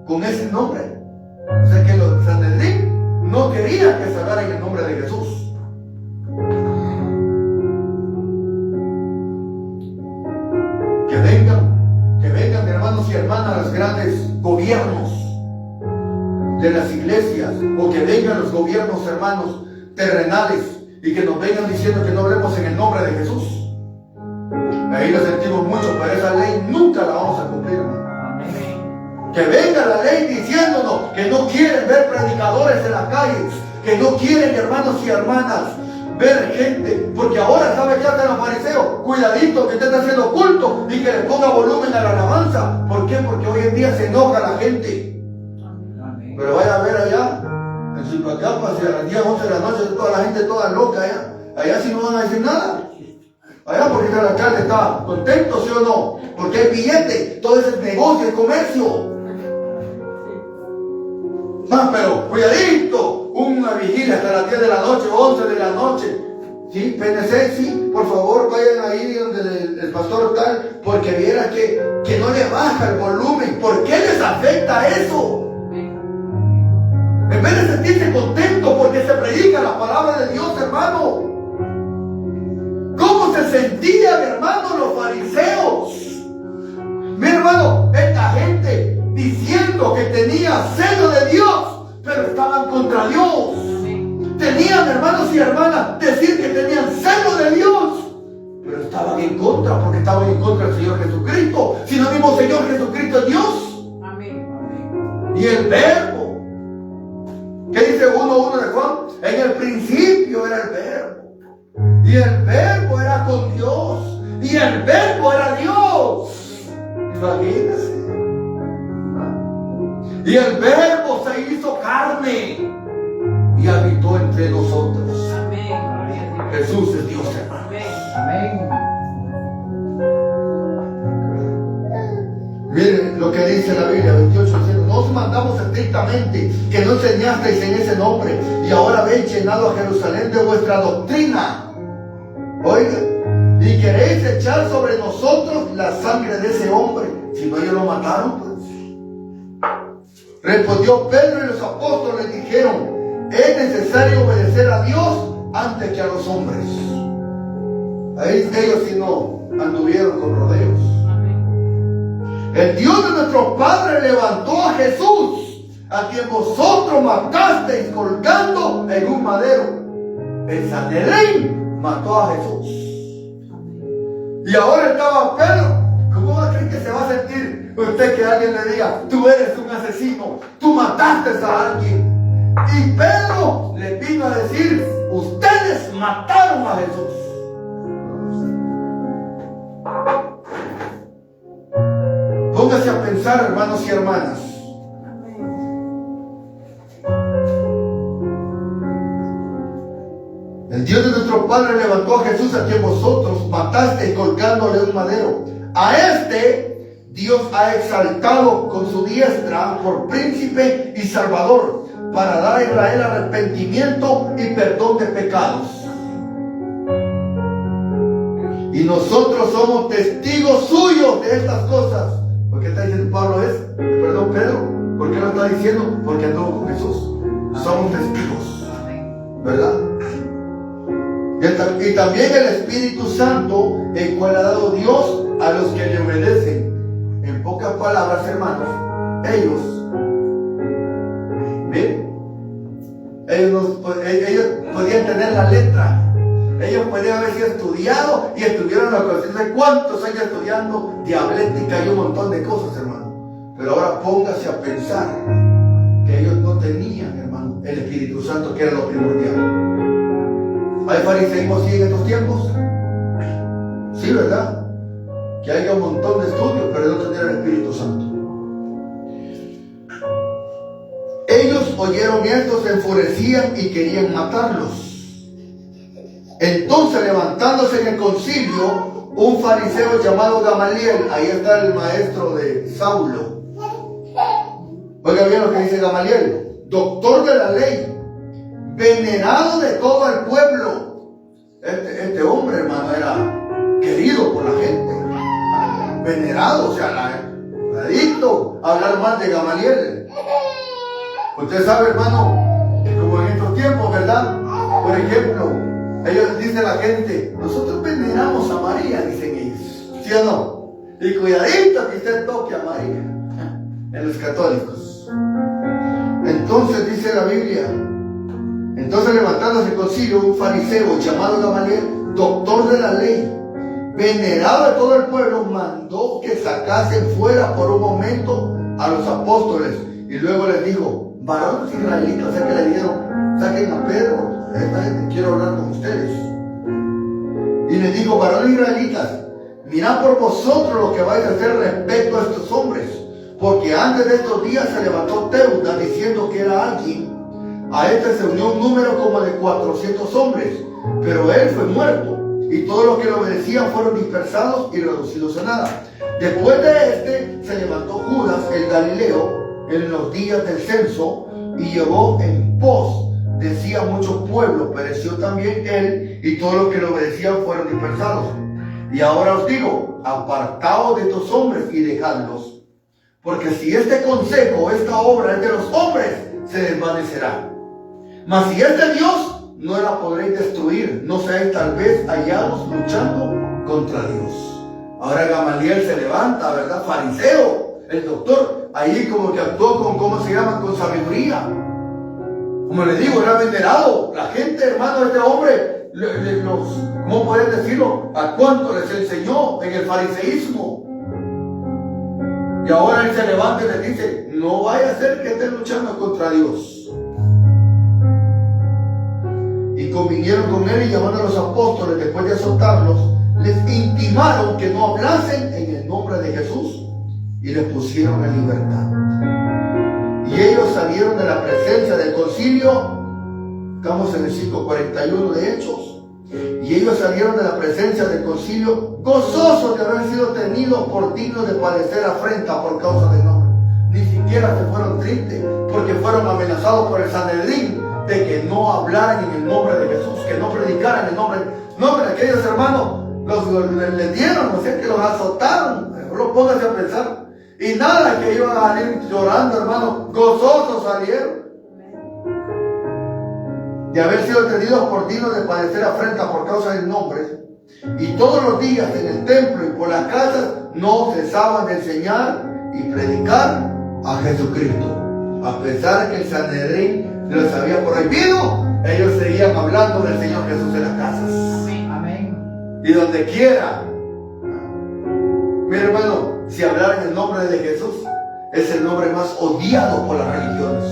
con ese nombre? O sea que los Sanedrín no querían que se hablara en el nombre de Jesús. Que vengan hermanos y hermanas los grandes gobiernos de las iglesias, o que vengan los gobiernos, hermanos, terrenales, y que nos vengan diciendo que no hablemos en el nombre de Jesús. Ahí lo sentimos mucho, pero esa ley nunca la vamos a cumplir, hermano. Amén. Que venga la ley diciéndonos que no quieren ver predicadores en las calles, que no quieren, hermanos y hermanas, ver gente, porque ahora sabe que hacen los fariseos, cuidadito que usted está haciendo culto y que le ponga volumen a la alabanza. ¿Por qué? Porque hoy en día se enoja la gente. Amén. Pero vaya a ver allá en Chilpacapa, si a las 10, 11 de la noche toda la gente toda loca allá sí no van a decir nada. Allá porque el alcalde está contento, ¿sí o no? Porque hay billete, todo ese negocio, el comercio. Pero cuidadito, una vigilia hasta las 10 de la noche, 11 de la noche. ¿Sí? PNC, sí, por favor vayan ahí donde el pastor tal, porque viera que no le baja el volumen. ¿Por qué les afecta eso? En vez de sentirse contentos porque se predica la palabra de Dios, hermano. ¿Cómo se sentían, hermano, los fariseos? Mi hermano, esta gente diciendo que tenía celo de Dios, pero estaban contra Dios. Tenían, hermanos y hermanas, decir que tenían celo de Dios, pero estaban en contra, porque estaban en contra del Señor Jesucristo. Si no mismo Señor Jesucristo es Dios. Amén. Y el verbo. ¿Qué dice 1:1 de Juan? En el principio era el verbo. Y el verbo era con Dios. Y el verbo era Dios. Imagínense. Y el verbo se hizo carne y habitó entre nosotros. Jesús es Dios, hermano. Amén. Miren lo que dice la Biblia 28, diciendo: no os mandamos estrictamente que no enseñasteis en ese nombre, y ahora habéis llenado a Jerusalén de vuestra doctrina. Oigan, y queréis echar sobre nosotros la sangre de ese hombre, si no ellos lo mataron, pues. Respondió Pedro y los apóstoles dijeron: es necesario obedecer a Dios antes que a los hombres. Ahí ellos sí no anduvieron con rodeos. El Dios de nuestros padres levantó a Jesús, a quien vosotros matasteis colgando en un madero. El Sanedrín mató a Jesús. Y ahora estaba Pedro. ¿Cómo va a creer que se va a sentir usted que alguien le diga: tú eres un asesino, tú mataste a alguien? Y Pedro le vino a decir: ustedes mataron a Jesús. Póngase a pensar, hermanos y hermanas. El Dios de nuestro Padre levantó a Jesús, a quien vosotros matasteis colgándole un madero. A este Dios ha exaltado con su diestra por príncipe y salvador, para dar a Israel arrepentimiento y perdón de pecados. Y nosotros somos testigos suyos de estas cosas. ¿Por qué está diciendo Pedro? ¿Por qué lo está diciendo? Porque anduvo con Jesús. Somos testigos, ¿verdad? Y también el Espíritu Santo, el cual ha dado Dios a los que le obedecen. En pocas palabras, hermanos, ellos podían tener la letra. Ellos podían haber sido estudiados y estuvieron la cuestión de cuántos años estudiando diablética y un montón de cosas, hermano. Pero ahora póngase a pensar que ellos no tenían, hermano, el Espíritu Santo, que era lo primordial. ¿Hay fariseísmo así en estos tiempos? Sí, ¿verdad? Que haya un montón de estudios, pero no tener el Espíritu Santo. Ellos oyeron esto, se enfurecían y querían matarlos. Entonces, levantándose en el concilio, un fariseo llamado Gamaliel, ahí está el maestro de Saulo. Oiga bien lo que dice Gamaliel: doctor de la ley, venerado de todo el pueblo. Este hombre, hermano, era querido por la gente, venerado, o sea, adicto a hablar más de Gamaliel. Usted sabe, hermano, que como en estos tiempos, ¿verdad? Por ejemplo, ellos dicen la gente: nosotros veneramos a María, dicen ellos, ¿sí o no? Y cuidadito que usted toque a María, en los católicos. Entonces dice la Biblia: entonces, levantándose el concilio, un fariseo llamado Gamaliel, doctor de la ley, venerado de todo el pueblo, mandó que sacasen fuera por un momento a los apóstoles, y luego les dijo: varones israelitas, o sea que le dijeron: saquen a Pedro, esta gente quiero hablar con ustedes. Y les dijo: varones israelitas, mirad por vosotros lo que vais a hacer respecto a estos hombres, porque antes de estos días se levantó Teuda diciendo que era alguien. A este se unió un número como de 400 hombres, pero él fue muerto, y todos los que lo obedecían fueron dispersados y reducidos a nada. Después de este se levantó Judas el Galileo en los días del censo y llevó en pos, decía, muchos pueblos. Pereció también él, y todos los que lo obedecían fueron dispersados. Y ahora os digo: apartaos de estos hombres y dejadlos, porque si este consejo, esta obra es de los hombres, se desvanecerá. Mas si es de Dios, no la podréis destruir, no seáis tal vez hallados luchando contra Dios. Ahora Gamaliel se levanta, ¿verdad? Fariseo, el doctor, ahí como que actuó con, ¿cómo se llama? Con sabiduría. Como les digo, era venerado. La gente, hermano, este hombre, ¿cómo pueden decirlo? ¿A cuánto les enseñó en el fariseísmo? Y ahora él se levanta y les dice: no vaya a ser que esté luchando contra Dios. Y convinieron con él y llamando a los apóstoles, después de azotarlos, les intimaron que no hablasen en el nombre de Jesús y les pusieron en libertad. Y ellos salieron de la presencia del concilio. Estamos en el 5:41 de Hechos. Y ellos salieron de la presencia del concilio gozosos de haber sido tenidos por dignos de padecer afrenta por causa del nombre. Ni siquiera se fueron tristes porque fueron amenazados por el Sanedrín de que no hablaran en el nombre de Jesús, que no predicaran el nombre de aquellos hermanos. Les dieron, o sea que los azotaron. Solo pónganse a pensar. Y nada que iban a salir llorando, hermano, gozosos salieron. De haber sido tenidos por dignos de padecer afrenta por causa del nombre. Y todos los días en el templo y por las casas no cesaban de enseñar y predicar a Jesucristo. A pesar que el Sanedrín los había prohibido, ellos seguían hablando del Señor Jesús en las casas. Amén. Y donde quiera. Mi hermano, si hablar en el nombre de Jesús, es el nombre más odiado por las religiones.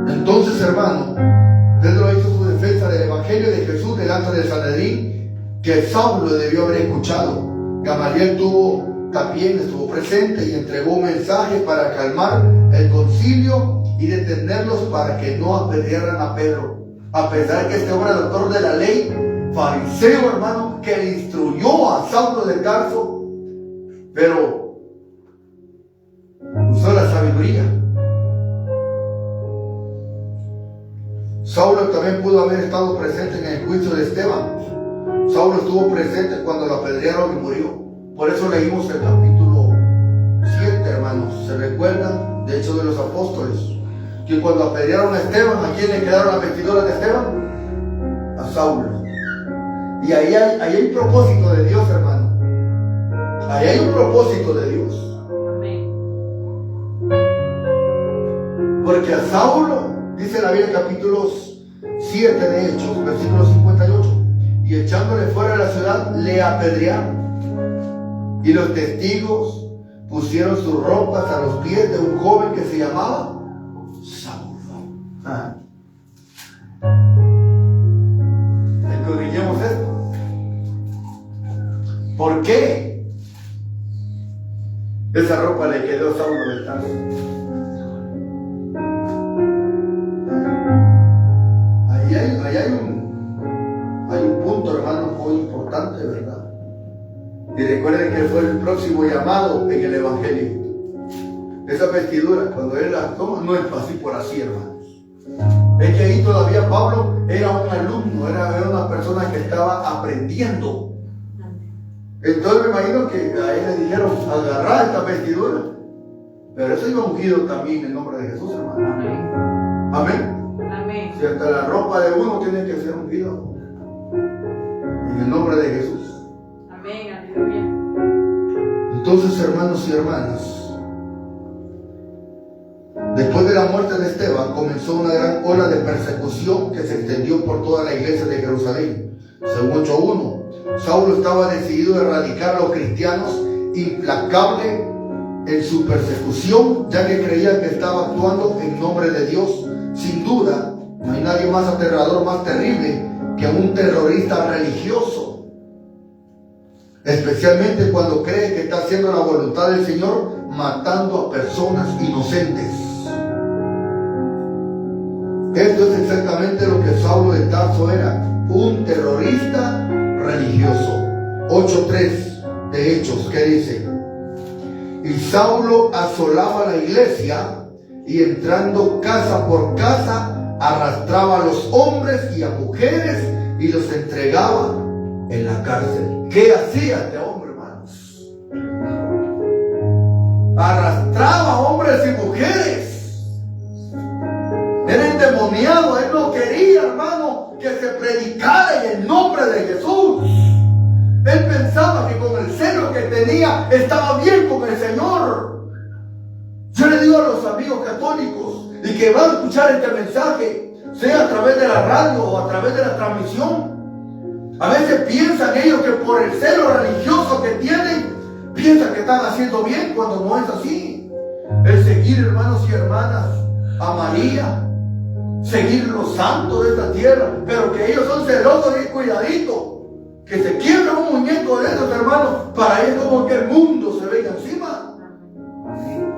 Entonces, hermano, Pedro hizo su defensa del Evangelio de Jesús delante del Sanedrín, que Saulo debió haber escuchado. Gamaliel también estuvo presente y entregó un mensaje para calmar el concilio y detenerlos para que no apedrearan a Pedro. A pesar que este hombre doctor de la ley, fariseo, hermano, que le instruyó a Saulo de Tarso, pero usó la sabiduría. Saulo también pudo haber estado presente en el juicio de Esteban. Saulo estuvo presente cuando lo apedrearon y murió. Por eso leímos el capítulo 7, hermanos. ¿Se recuerdan? De Hechos de los Apóstoles. Que cuando apedrearon a Esteban, ¿a quién le quedaron las vestiduras de Esteban? A Saulo. Y ahí hay un propósito de Dios, hermano. Ahí hay un propósito de Dios. Porque a Saulo, dice la Biblia, capítulos 7 de Hechos, versículo 58, y echándole fuera de la ciudad, le apedrearon. Y los testigos pusieron sus ropas a los pies de un joven que se llamaba Saulo. Escudriñemos esto. ¿Por qué esa ropa le quedó a Saulo de Tarso? Ahí hay un punto, hermano, muy importante, ¿verdad? Y recuerden que fue el próximo llamado en el Evangelio. Esa vestidura, cuando él la toma, no es así por así, hermanos. Es que ahí todavía Pablo era un alumno, era una persona que estaba aprendiendo. Entonces me imagino que a él le dijeron, agarrar esta vestidura. Pero eso iba ungido también en el nombre de Jesús, hermano. Amén. Amén. Amén. Si hasta la ropa de uno tiene que ser ungido en el nombre de Jesús. Amén, aleluya. Entonces, hermanos y hermanas, después de la muerte de Esteban comenzó una gran ola de persecución que se extendió por toda la iglesia de Jerusalén. Según 8:1, Saulo estaba decidido a erradicar a los cristianos, implacable en su persecución, ya que creía que estaba actuando en nombre de Dios. Sin duda, no hay nadie más aterrador, más terrible que un terrorista religioso, especialmente cuando cree que está haciendo la voluntad del Señor, matando a personas inocentes. Esto es exactamente lo que Saulo de Tarso era, un terrorista religioso. 8:3 de Hechos, ¿qué dice? Y Saulo asolaba la iglesia y entrando casa por casa arrastraba a los hombres y a mujeres y los entregaba en la cárcel. ¿Qué hacía este hombre, hermanos? Arrastraba a hombres y mujeres. Era endemoniado. Él no quería, hermano, que se predicara en el nombre de Jesús. Él pensaba que con el celo que tenía estaba bien con el Señor. Yo le digo a los amigos católicos y que van a escuchar este mensaje, sea a través de la radio o a través de la transmisión, a veces piensan ellos que por el celo religioso que tienen, piensan que están haciendo bien cuando no es así. el seguir, hermanos y hermanas, a María, seguir los santos de esta tierra, pero que ellos son celosos y cuidaditos, que se quiebra un muñeco de esos, hermanos, para ellos como que el mundo se venga encima.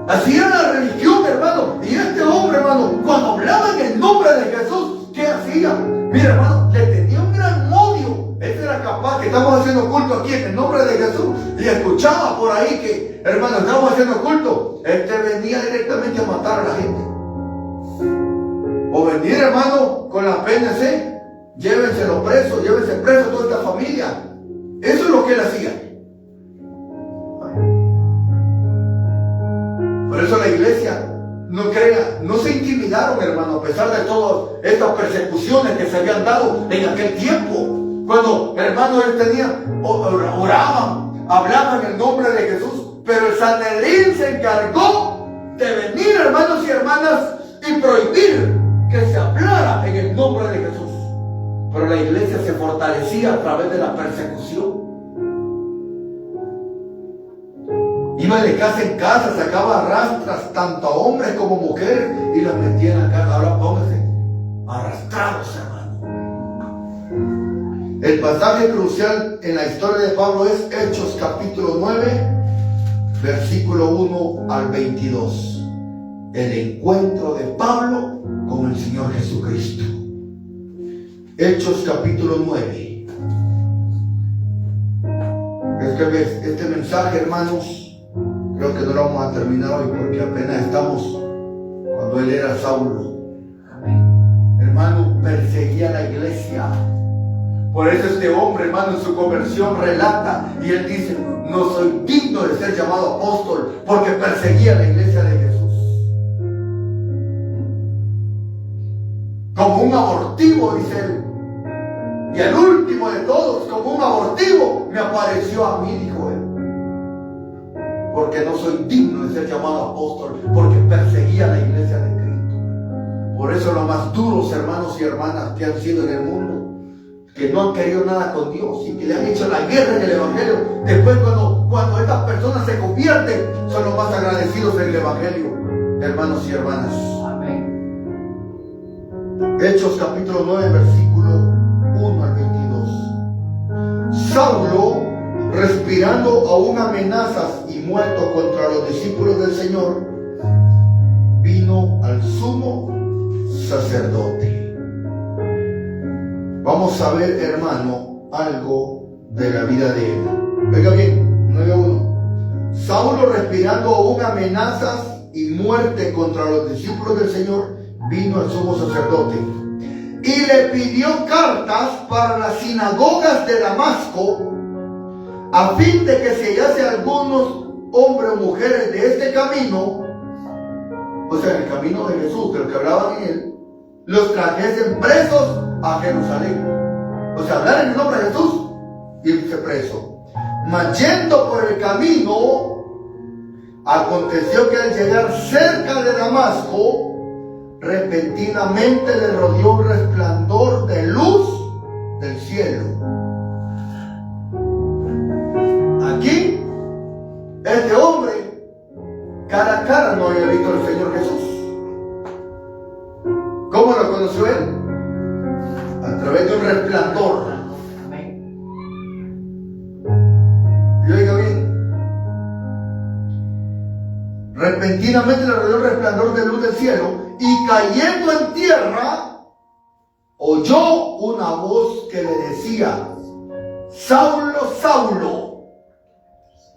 Así era la religión, hermano. Y este hombre, hermano, cuando hablaba en el nombre de Jesús, ¿qué hacía? Mira, hermano, le tenía un gran odio. Este era capaz que estamos haciendo culto aquí en el nombre de Jesús y escuchaba por ahí que, hermano, estamos haciendo culto. Este venía directamente a matar a la gente. O venir, hermano, con la PNC, llévenselo preso, llévense preso toda esta familia. Eso es lo que él hacía. Por eso la iglesia, no crea, no se intimidaron, hermano, a pesar de todas estas persecuciones que se habían dado en aquel tiempo. Cuando, hermano, él tenía, oraban, hablaban en el nombre de Jesús, pero el Sanedrín se encargó de venir, hermanos y hermanas, y prohibir que se hablara en el nombre de Jesús. Pero la iglesia se fortalecía a través de la persecución. Iba de casa en casa, sacaba rastras, tanto a hombres como mujeres, y las metía en la casa. Ahora pónganse arrastrados, hermano. El pasaje crucial en la historia de Pablo es Hechos capítulo 9, versículo 1 al 22. El encuentro de Pablo con el Señor Jesucristo. Hechos capítulo 9. Este mensaje, hermanos, creo que no lo vamos a terminar hoy porque apenas estamos cuando él era Saulo. Hermano, perseguía a la iglesia. Por eso este hombre, hermano, en su conversión relata y él dice: no soy digno de ser llamado apóstol, porque perseguía a la iglesia de Jesús. Como un abortivo, dice él. Y el último de todos, como un abortivo, me apareció a mí, dijo él. Porque no soy digno de ser llamado apóstol, porque perseguía a la iglesia de Cristo. Por eso los más duros, hermanos y hermanas, que han sido en el mundo, que no han querido nada con Dios y que le han hecho la guerra en el Evangelio, después cuando estas personas se convierten, son los más agradecidos en el Evangelio, hermanos y hermanas. Amén. Hechos capítulo 9, versículo 1 al 22. Saulo, respirando aún amenazas y muerto contra los discípulos del Señor, vino al sumo sacerdote. Vamos a ver, hermano, algo de la vida de él. Venga bien, 9:1. Saulo, respirando aún amenazas y muerte contra los discípulos del Señor, vino al sumo sacerdote y le pidió cartas para las sinagogas de Damasco, a fin de que se hallase algunos hombres o mujeres de este camino, o sea, el camino de Jesús, de los que hablaban en él, los trajesen presos a Jerusalén. O sea, hablar en el nombre de Jesús y irse preso. Mas yendo por el camino, aconteció que al llegar cerca de Damasco, repentinamente le rodeó un resplandor de luz del cielo. Aquí, este hombre, cara a cara no había visto al Señor Jesús. ¿Cómo lo conoció él? A través de un resplandor. Amén. Y oiga bien, repentinamente le rodeó un resplandor de luz del cielo, y cayendo en tierra, oyó una voz que le decía: Saulo, Saulo,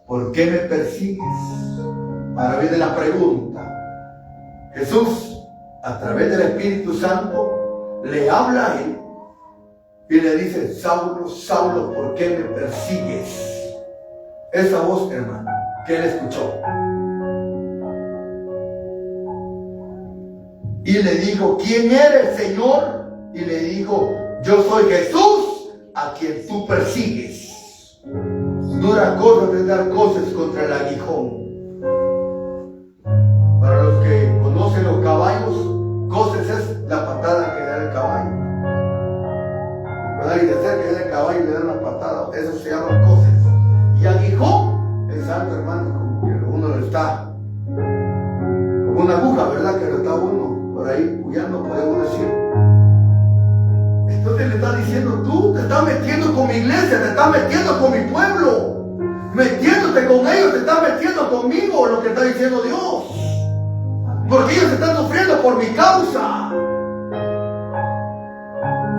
¿por qué me persigues? Ahora viene la pregunta. Jesús, a través del Espíritu Santo, le habla a él y le dice: Saulo, Saulo, ¿por qué me persigues? Esa voz, hermano, que él escuchó. Y le dijo: ¿quién eres, Señor? Y le dijo: yo soy Jesús, a quien tú persigues. Dura cosa de dar cosas contra el aguijón. Para los que conocen los caballos, cosas es la patada que da el caballo. Cuando alguien de cerca da el caballo y le da una patada, eso se llama cosas. Y aguijón es algo, hermano, como que uno lo está diciendo, tú te estás metiendo con mi iglesia, te estás metiendo con mi pueblo. Metiéndote con ellos, te estás metiendo conmigo, lo que está diciendo Dios. Porque ellos están sufriendo por mi causa.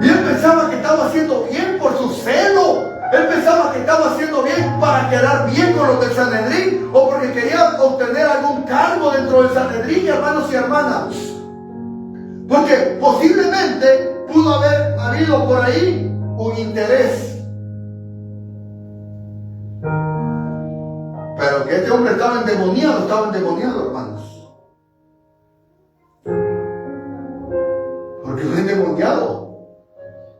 Y él pensaba que estaba haciendo bien por su celo. Él pensaba que estaba haciendo bien para quedar bien con los del Sanedrín, o porque quería obtener algún cargo dentro del Sanedrín, hermanos y hermanas. Porque posiblemente pudo haber habido por ahí un interés. Pero que este hombre estaba endemoniado, hermanos. Porque un endemoniado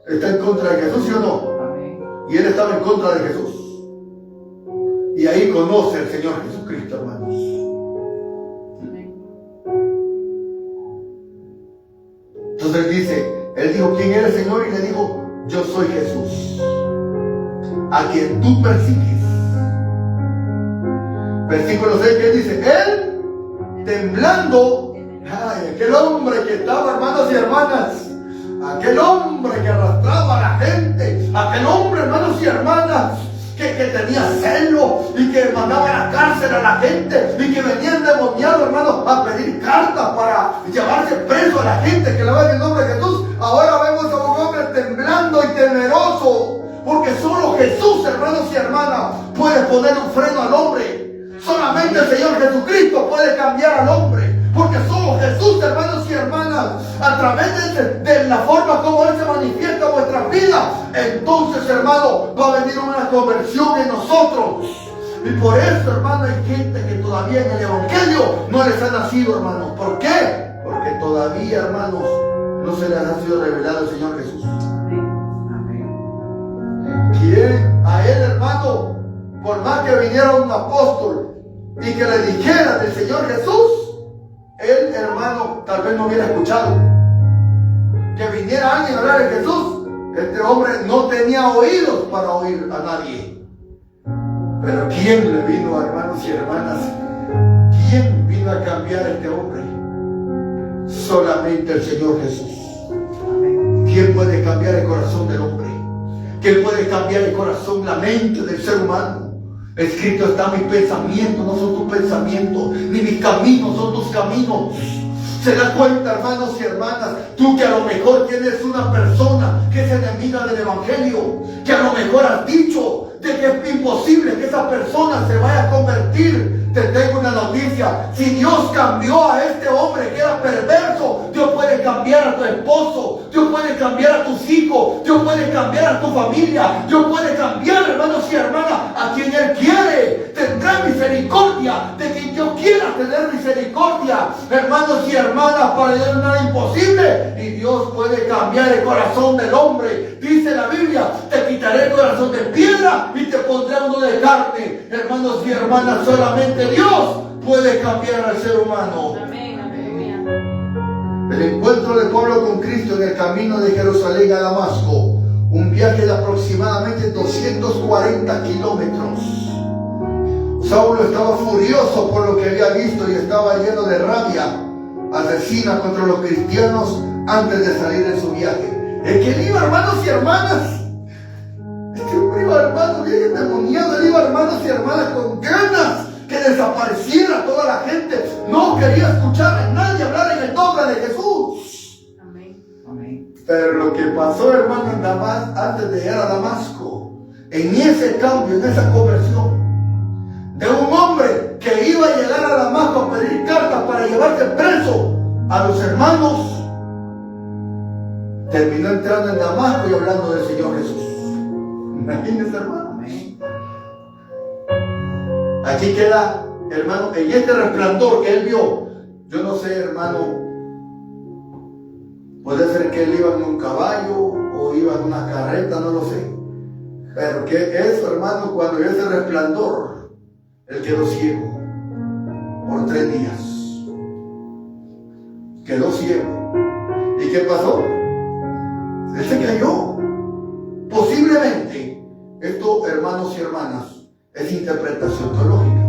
está en contra de Jesús, ¿sí o no? Y él estaba en contra de Jesús. Y ahí conoce al Señor Jesucristo, hermanos. Entonces él dijo, ¿quién eres, Señor? Y le dijo, yo soy Jesús, a quien tú persigues. Versículo 6, que dice, él temblando, ay, aquel hombre que estaba, hermanos y hermanas, aquel hombre que arrastraba a la gente, aquel hombre, hermanos y hermanas, que tenía celo y que mandaba a la cárcel a la gente y que venía endemoniado, hermanos, a pedir cartas para llevarse preso a la gente que le va en el nombre de Jesús. Ahora vemos a un hombre temblando y temeroso, porque solo Jesús, hermanos y hermanas, puede poner un freno al hombre. Solamente el Señor Jesucristo puede cambiar al hombre. Porque solo Jesús, hermanos y hermanas, a través de la forma como Él se manifiesta en nuestras vidas, entonces, hermano, va a venir una conversión en nosotros. Y por eso, hermano, hay gente que todavía en el Evangelio no les ha nacido, hermanos. ¿Por qué? Porque todavía, hermanos, no se les ha sido revelado el Señor Jesús. Quieren a Él, hermano, por más que viniera un apóstol y que le dijera del Señor Jesús, él, hermano, tal vez no hubiera escuchado. Que viniera alguien a hablar de Jesús, este hombre no tenía oídos para oír a nadie. Pero ¿quién le vino, hermanos y hermanas? ¿Quién vino a cambiar a este hombre? Solamente el Señor Jesús. ¿Quién puede cambiar el corazón del hombre? ¿Quién puede cambiar el corazón, la mente del ser humano? Escrito está, mis pensamientos no son tus pensamientos, ni mis caminos son tus caminos. Se da cuenta, hermanos y hermanas, tú que a lo mejor tienes una persona que es enemiga del Evangelio, que a lo mejor has dicho de que es imposible que esa persona se vaya a convertir. Te tengo una noticia: si Dios cambió a este hombre que era perverso, Dios puede cambiar a tu esposo, Dios puede cambiar a tus hijos, Dios puede cambiar a tu familia, Dios puede cambiar, hermanos y hermanas, a quien Él quiere. Tendrá misericordia de quien Dios quiera tener misericordia, hermanos y hermanas, para Él no es imposible. Y Dios puede cambiar el corazón del hombre. Dice la Biblia: te quitaré el corazón de piedra y te pondré uno de carne. Hermanos y hermanas, solamente Dios puede cambiar al ser humano. Amén, amén. El encuentro de Pablo con Cristo en el camino de Jerusalén a Damasco, un viaje de aproximadamente 240 kilómetros. Saulo estaba furioso por lo que había visto y estaba lleno de rabia asesina contra los cristianos antes de salir en su viaje. El que él iba, hermanos y hermanas, este hombre iba, hermanos, bien endemoniado. Él iba, hermanos y hermanas, con ganas que desapareciera toda la gente. No quería escuchar a nadie hablar en el nombre de Jesús. Amén. Amén. Pero lo que pasó, hermano, en Damasco, antes de llegar a Damasco, en ese cambio, en esa conversión de un hombre que iba a llegar a Damasco a pedir cartas para llevarse preso a los hermanos, terminó entrando en Damasco y hablando del Señor Jesús. Imagínense, hermano. Amén. Aquí queda, hermano, en este resplandor que él vio. Yo no sé, hermano, puede ser que él iba en un caballo o iba en una carreta, no lo sé. Pero que eso, hermano, cuando vio ese resplandor, él quedó ciego por 3 días. Quedó ciego. ¿Y qué pasó? Él se cayó. Posiblemente, esto, hermanos y hermanas, es interpretación teológica.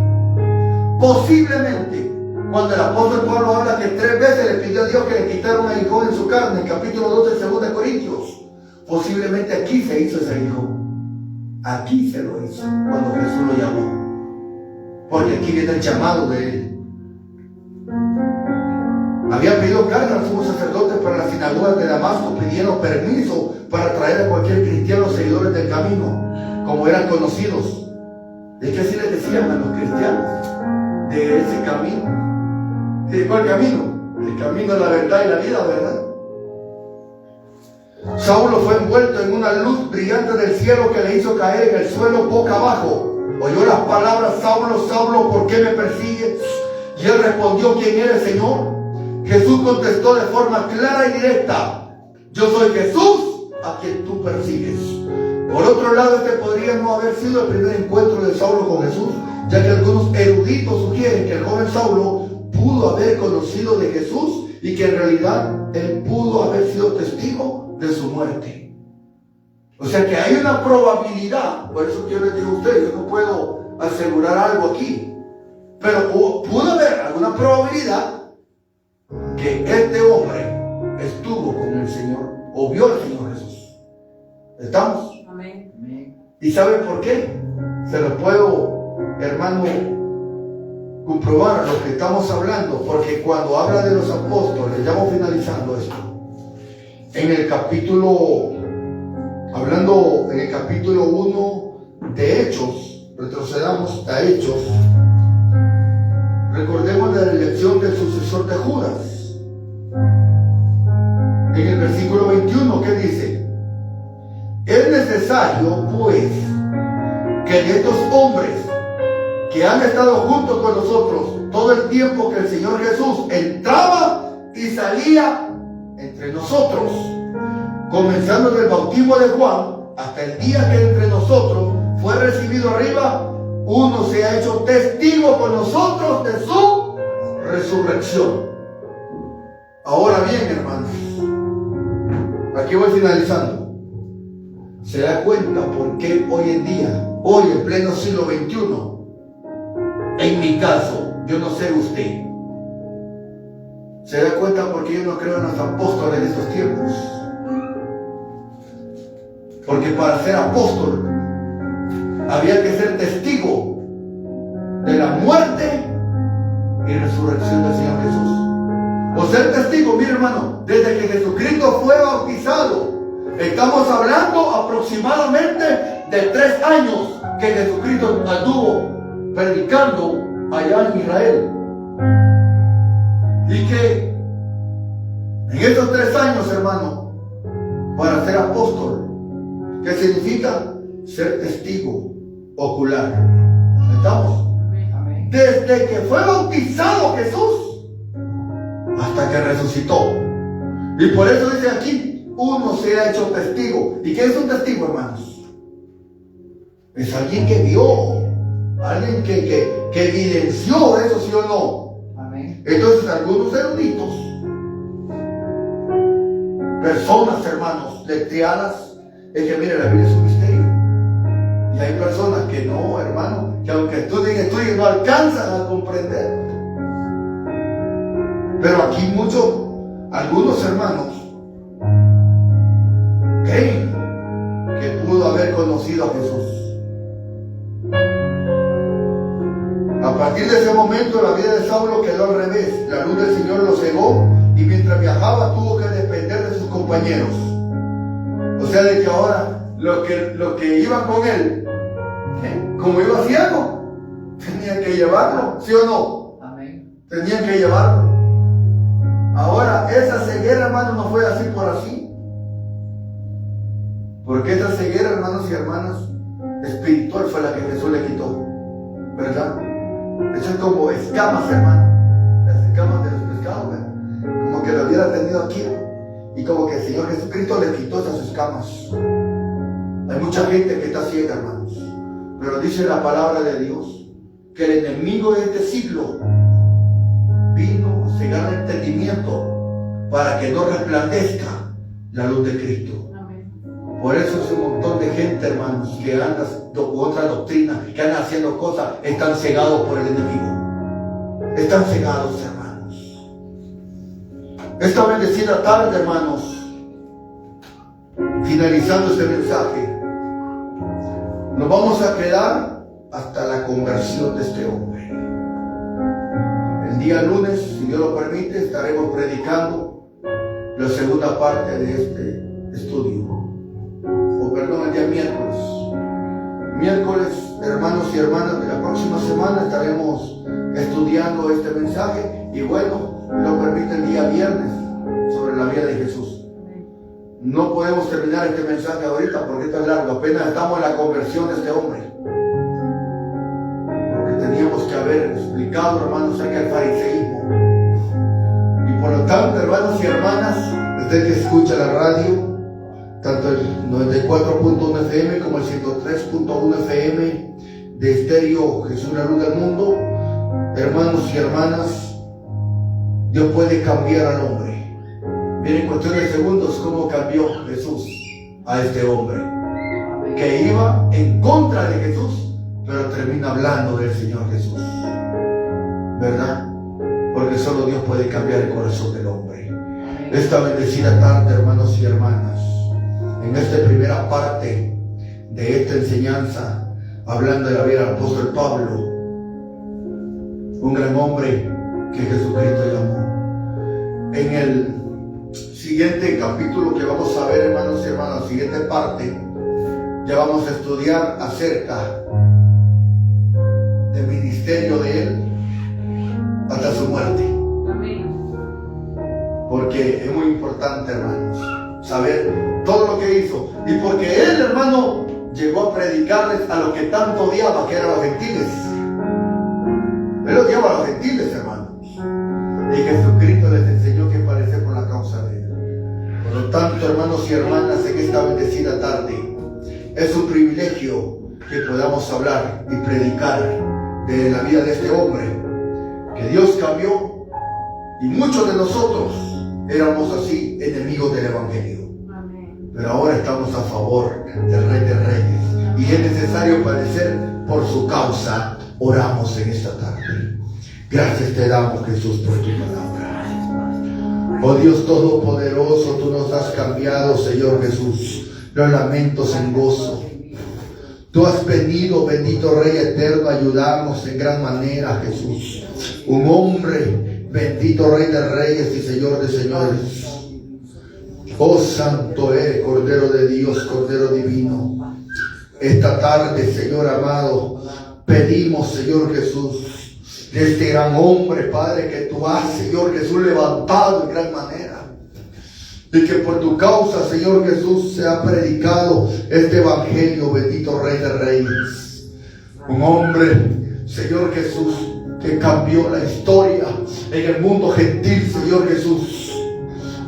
Posiblemente, cuando el apóstol Pablo habla que 3 veces le pidió a Dios que le quitara un aguijón en su carne, en capítulo 2 de 2 de Corintios, Posiblemente aquí se hizo ese hijo. Aquí se lo hizo cuando Jesús lo llamó. Porque aquí viene el llamado de él. Había pedido carga al sumo sacerdote para las sinagogas de Damasco, pidiendo permiso para traer a cualquier cristiano seguidores del camino, como eran conocidos. Es que así les decían a los cristianos de ese camino. ¿De cuál camino? El camino de la verdad y la vida, ¿verdad? Saulo fue envuelto en una luz brillante del cielo que le hizo caer en el suelo boca abajo. Oyó las palabras: Saulo, Saulo, ¿por qué me persigues? Y él respondió: ¿quién eres, Señor? Jesús contestó de forma clara y directa: yo soy Jesús a quien tú persigues. Por otro lado, este podría no haber sido el primer encuentro de Saulo con Jesús, ya que algunos eruditos sugieren que el joven Saulo pudo haber conocido de Jesús y que en realidad él pudo haber sido testigo de su muerte. O sea que hay una probabilidad. Por eso yo les digo a ustedes, yo no puedo asegurar algo aquí, pero pudo haber alguna probabilidad que este hombre estuvo con el Señor o vio al Señor Jesús. ¿Estamos? Amén. ¿Y saben por qué? Se lo puedo, hermano, comprobar lo que estamos hablando, porque cuando habla de los apóstoles, ya vamos finalizando esto, en el capítulo, hablando en el capítulo 1 de Hechos, retrocedamos a Hechos, recordemos la elección del sucesor de Judas. En el versículo 21, ¿qué dice? Es necesario, pues, que de estos hombres que han estado juntos con nosotros todo el tiempo que el Señor Jesús entraba y salía entre nosotros, comenzando del bautismo de Juan hasta el día que entre nosotros fue recibido arriba, uno se ha hecho testigo con nosotros de su resurrección. Ahora bien, hermanos, aquí voy finalizando. ¿Se da cuenta por qué hoy en día, hoy en pleno siglo XXI, en mi caso, yo no sé usted, se da cuenta por qué yo no creo en los apóstoles de estos tiempos? Porque para ser apóstol había que ser testigo de la muerte y resurrección del Señor Jesús. O ser testigo, mire hermano, desde que Jesucristo fue bautizado, estamos hablando aproximadamente de 3 años que Jesucristo anduvo predicando allá en Israel. Y que en estos 3 años, hermano, para ser apóstol, ¿qué significa? Ser testigo ocular. ¿Estamos? Amén. Desde que fue bautizado Jesús hasta que resucitó. Y por eso dice aquí, uno se ha hecho testigo. ¿Y qué es un testigo, hermanos? Es alguien que vio, alguien que evidenció eso, ¿sí o no? Amén. Entonces algunos eruditos, personas, hermanos, letradas, es que mire, la Biblia es un misterio. Y hay personas que no, hermano, que aunque estudien no alcanzan a comprender. Pero aquí algunos hermanos creen que pudo haber conocido a Jesús. A partir de ese momento la vida de Saulo quedó al revés. La luz del Señor lo cegó y mientras viajaba tuvo que depender de sus compañeros. O sea, de que ahora lo que iba con él, como iba ciego, tenían que llevarlo, ¿sí o no? Amén. Tenían que llevarlo. Ahora, esa ceguera, hermanos, no fue así por así. Porque esa ceguera, hermanos y hermanas, espiritual fue la que Jesús le quitó. ¿Verdad? Eso es como escamas, hermano. Las escamas de los pescados, ¿verdad? Como que lo hubiera tenido aquí. Y como que el Señor Jesucristo le quitó esas escamas. Hay mucha gente que está ciega, hermanos. Pero dice la palabra de Dios que el enemigo de este siglo vino a cegar el entendimiento para que no resplandezca la luz de Cristo. Amén. Por eso es un montón de gente, hermanos, que anda otra doctrina, que andan haciendo cosas, están cegados por el enemigo. Están cegados, hermanos. Esta bendecida tarde, hermanos, finalizando este mensaje, nos vamos a quedar hasta la conversión de este hombre. El día lunes, si Dios lo permite, estaremos predicando la segunda parte de este estudio. El día miércoles. Miércoles, hermanos y hermanas, de la próxima semana estaremos estudiando este mensaje y bueno, lo permite el día viernes sobre la vida de Jesús. No podemos terminar este mensaje ahorita porque esto es largo, apenas estamos en la conversión de este hombre. Porque teníamos que haber explicado, hermanos, acerca del fariseísmo. Y por lo tanto, hermanos y hermanas, usted que escucha la radio, tanto el 94.1 FM como el 103.1 FM de Estéreo Jesús, la luz del mundo, hermanos y hermanas, Dios puede cambiar al hombre. Miren, en cuestión de segundos cómo cambió Jesús a este hombre que iba en contra de Jesús, pero termina hablando del Señor Jesús, ¿verdad? Porque solo Dios puede cambiar el corazón del hombre. Esta bendecida tarde, hermanos y hermanas, en esta primera parte de esta enseñanza, hablando de la vida del apóstol Pablo, un gran hombre que Jesucristo llamó. En el siguiente capítulo que vamos a ver, hermanos y hermanas, la siguiente parte, ya vamos a estudiar acerca del ministerio de él hasta su muerte. Porque es muy importante, hermanos, saber todo lo que hizo, y porque él, hermano, llegó a predicarles a los que tanto odiaba, que eran los gentiles. Él odiaba a los gentiles, hermanos, y Jesucristo les enseñó que padecer por la causa de él. Por lo tanto, hermanos y hermanas, en esta bendecida tarde es un privilegio que podamos hablar y predicar de la vida de este hombre que Dios cambió, y muchos de nosotros éramos así, enemigos del evangelio. Pero ahora estamos a favor del Rey de Reyes y es necesario padecer por su causa. Oramos en esta tarde. Gracias te damos, Jesús, por tu palabra. Oh Dios Todopoderoso, tú nos has cambiado, Señor Jesús, los lamentos en gozo. Tú has venido, bendito Rey eterno, a ayudarnos en gran manera, Jesús. Un hombre, bendito Rey de Reyes y Señor de Señores. Oh santo eres, Cordero de Dios, Cordero divino. Esta tarde, Señor amado, pedimos, Señor Jesús, de este gran hombre, Padre, que tú has, Señor Jesús, levantado en gran manera, y que por tu causa, Señor Jesús, se ha predicado este evangelio, bendito Rey de Reyes. Un hombre, Señor Jesús, que cambió la historia en el mundo gentil, Señor Jesús.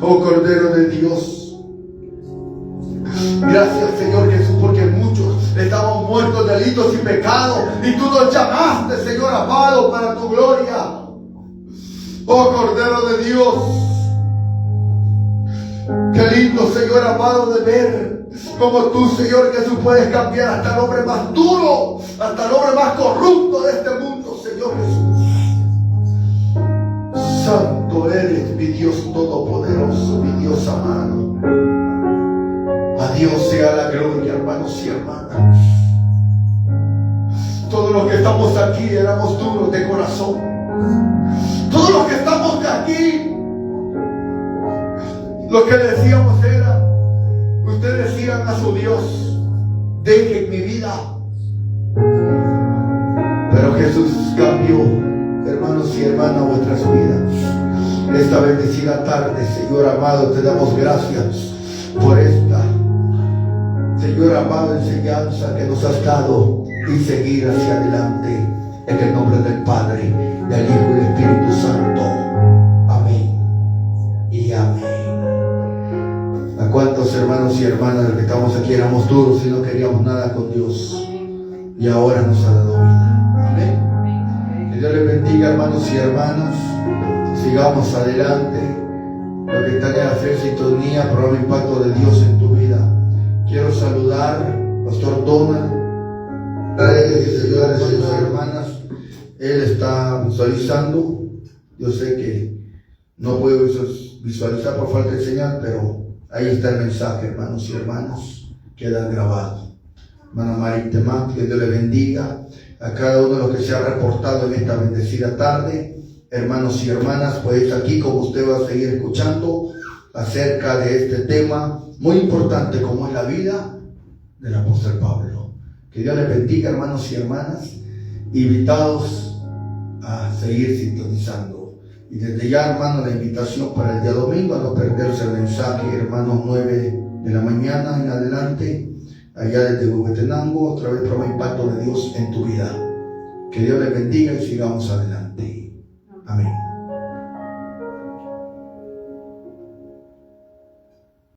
Oh Cordero de Dios, gracias, Señor Jesús, porque muchos estamos muertos de delitos y pecados, y tú nos llamaste, Señor amado, para tu gloria. Oh Cordero de Dios, qué lindo, Señor amado, de ver como tú, Señor Jesús, puedes cambiar hasta el hombre más duro, hasta el hombre más corrupto de este mundo, Señor Jesús. Santo eres, mi Dios todopoderoso, mi Dios amado. A Dios sea la gloria, hermanos y hermanas. Todos los que estamos aquí éramos duros de corazón. Todos los que estamos aquí, lo que decíamos era, ustedes sigan a su Dios, dejen mi vida. Pero Jesús cambió, hermanos y hermanas, vuestras vidas. Esta bendecida tarde, Señor amado, te damos gracias por esta, Señor amado, enseñanza que nos has dado, y seguir hacia adelante en el nombre del Padre, del Hijo y del Espíritu Santo. Amén y amén. ¿A cuántos hermanos y hermanas que estamos aquí éramos duros y no queríamos nada con Dios, y ahora nos ha dado vida? Amén. Que Dios les bendiga, hermanos y hermanas. Sigamos adelante. Los que están en la fe, sintonía, programa Impacto de Dios en tu vida. Quiero saludar Pastor Donald, señores y hermanas. Él está visualizando. Yo sé que no puedo visualizar por falta de señal, pero Ahí está el mensaje, hermanos y hermanas. Queda grabado. Hermana Mari Temán, que Dios le bendiga a cada uno de los que se ha reportado en esta bendecida tarde. Hermanos y hermanas, pues aquí como usted va a seguir escuchando acerca de este tema muy importante como es la vida del apóstol Pablo. Que Dios le bendiga, hermanos y hermanas, invitados a seguir sintonizando. Y desde ya, hermano, la invitación para el día domingo a no perderse el mensaje, hermanos, 9 de la mañana en adelante, allá desde Huehuetenango, otra vez prueba impacto de Dios en tu vida. Que Dios le bendiga y sigamos adelante. Amén.